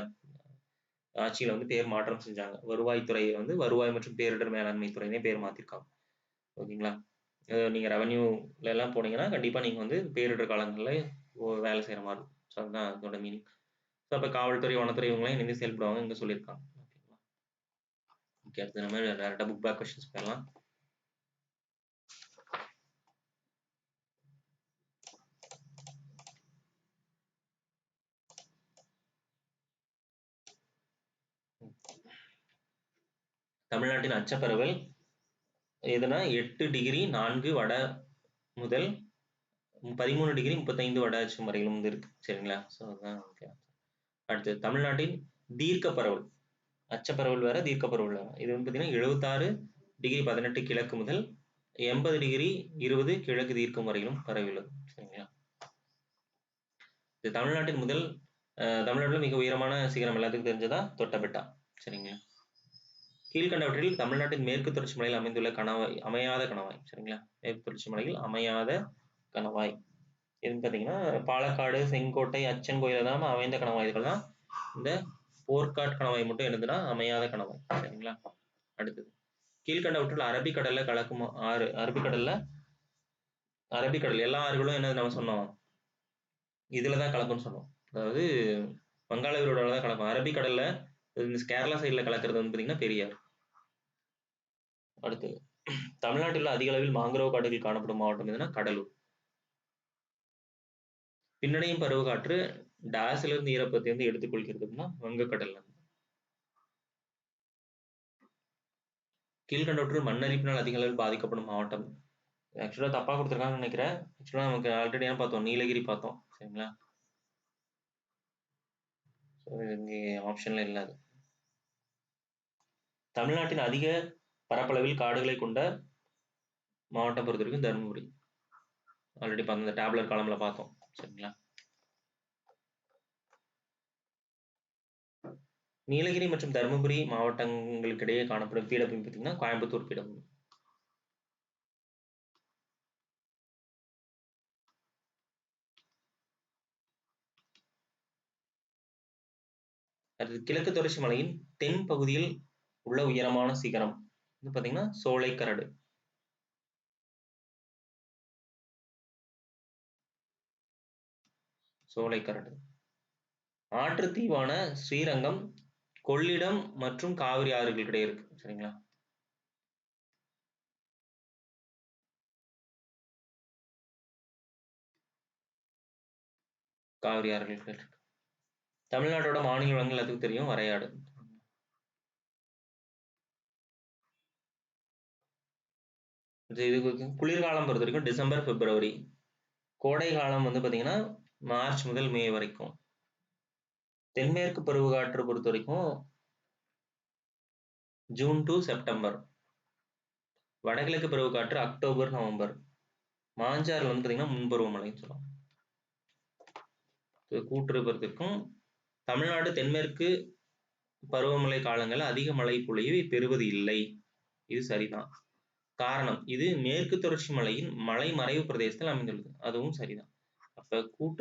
ஆட்சியில வந்து பேர் மாற்றம் செஞ்சாங்க. வருவாய்த்துறையை வந்து வருவாய் மற்றும் பேரிடர் மேலாண்மை துறைனே பேர் மாத்திருக்காங்க. ஓகேங்களா? நீங்க ரெவென்யூல எல்லாம் போனீங்கன்னா கண்டிப்பா நீங்க வந்து பேரிடர் காலங்கள்ல வேலை செய்யற மாதிரி இருக்கும். ஸோ அதுதான் அதோட மீனிங். ஸோ அப்ப காவல்துறை, வனத்துறை இவங்களாம் இணைந்து செயல்படுவாங்க இங்க சொல்லியிருக்காங்க. ஓகேங்களா? ஓகே, அடுத்து நம்ம டேரக்டா புக் பேக் கொஸ்டின்ஸ் போயிடலாம். தமிழ்நாட்டின் அச்சப்பரவல் எதுனா 8 டிகிரி 4 வட முதல் 13 டிகிரி 35 வட அச்சம் வரையிலும் வந்து இருக்கு. சரிங்களா? ஸோ அதுதான் ஓகே. அடுத்து தமிழ்நாட்டின் தீர்க்க பரவல், அச்சப்பரவல் வேற தீர்க்க பரவல் வேற. இது வந்து பார்த்தீங்கன்னா 76 டிகிரி 18 கிழக்கு முதல் 80 டிகிரி 20 கிழக்கு தீர்க்கம் வரையிலும் பரவியுள்ளது. சரிங்களா? இது தமிழ்நாட்டில் மிக உயரமான சிகரம் எல்லாத்துக்கும் தெரிஞ்சதா தொட்டபெட்டா. சரிங்களா? கீழ்கண்டவற்றில் தமிழ்நாட்டின் மேற்கு தொடர்ச்சி மலையில் அமைந்துள்ள அமையாத கணவாய். சரிங்களா? மேற்கு தொடர்ச்சி மலையில் அமையாத கணவாய் எதுன்னு பார்த்தீங்கன்னா பாலக்காடு, செங்கோட்டை, அச்சன் கோயில் எல்லாம் அமைந்த கணவாய்கள் தான். இந்த போர்க்காட் கணவாய் மட்டும் என்னதுன்னா அமையாத கணவாய். சரிங்களா? அடுத்தது கீழ்கண்டவற்றில் அரபிக்கடல்ல கலக்கும் ஆறு. அரபிக்கடல் எல்லா ஆறுகளும் என்னது நம்ம சொன்னோம், இதுலதான் கலக்கும்னு சொன்னோம். அதாவது வங்காள விரிகுடால தான் கலக்கும். அரபிக்கடல்ல கேரளா சைட்ல கலக்கிறது வந்து பார்த்தீங்கன்னா பெரியார். அடுத்து தமிழ்நாட்டில் அதிக அளவில் மாங்குரோவ் காடுகள் காணப்படும் மாவட்டம் எதுனா கடலூர். பின்னடையும் பருவக்காற்று டேஸ்ல இருந்து ஈரப்பதத்தை வந்து எடுத்துக்கொள்கிறதுனா வங்கக்கடல்ல. கீழ்கண்டவற்றில் மண்ணரிப்பினால் அதிக அளவில் பாதிக்கப்படும் மாவட்டம். ஆக்சுவலா தப்பா கொடுத்துருக்காங்கன்னு நினைக்கிறேன். ஆக்சுவலா நமக்கு ஆல்ரெடி என்ன பார்த்தோம், நீலகிரி பார்த்தோம். சரிங்களா? இங்கே ஆப்ஷன்ல இல்லை. அது தமிழ்நாட்டின் அதிக பரப்பளவில் காடுகளை கொண்ட மாவட்டம் பொறுத்த வரைக்கும் தருமபுரி. ஆல்ரெடி பார்த்தோம், இந்த டேப்லர் காலம்ல பார்த்தோம். சரிங்களா? நீலகிரி மற்றும் தருமபுரி மாவட்டங்களுக்கு இடையே காணப்படும் பீடபூமி பார்த்தீங்கன்னா கோயம்புத்தூர் பீடபூமி. அது கிழக்கு தொடர்ச்சி மலையின் தென் பகுதியில் உள்ள உயரமான சிகரம் இது பார்த்தீங்கன்னா சோலைக்கரடு. சோலைக்கரடு. ஆற்றுத்தீவான ஸ்ரீரங்கம், கொள்ளிடம் மற்றும் காவிரி ஆறுகள் இடையே இருக்கு. சரிங்களா? காவிரி ஆறுகள் இருக்கு. தமிழ்நாட்டோட மாநில வளங்கள் எல்லாத்துக்கும் தெரியும், வரையாடு. இது குளிர்காலம் பொறுத்த வரைக்கும் டிசம்பர், பிப்ரவரி. கோடை காலம் வந்து பார்த்தீங்கன்னா மார்ச் முதல் மே வரைக்கும். தென்மேற்கு பருவக்காற்று பொறுத்த வரைக்கும் ஜூன் டு செப்டம்பர். வடகிழக்கு பருவக்காற்று அக்டோபர், நவம்பர். மாஞ்சாறுல வந்து பார்த்தீங்கன்னா முன்பருவமழைன்னு சொல்லுவாங்க. கூட்டுறவு பொறுத்த வரைக்கும் தமிழ்நாடு தென்மேற்கு பருவமழை காலங்களில் அதிக மழை பொழிவை பெறுவது இல்லை. இது சரிதான். காரணம், இது மேற்கு தொடர்ச்சி மலையின் மலை மறைவு பிரதேசத்தில் அமைந்துள்ளது. அதுவும் சரிதான். அப்ப கூட்டு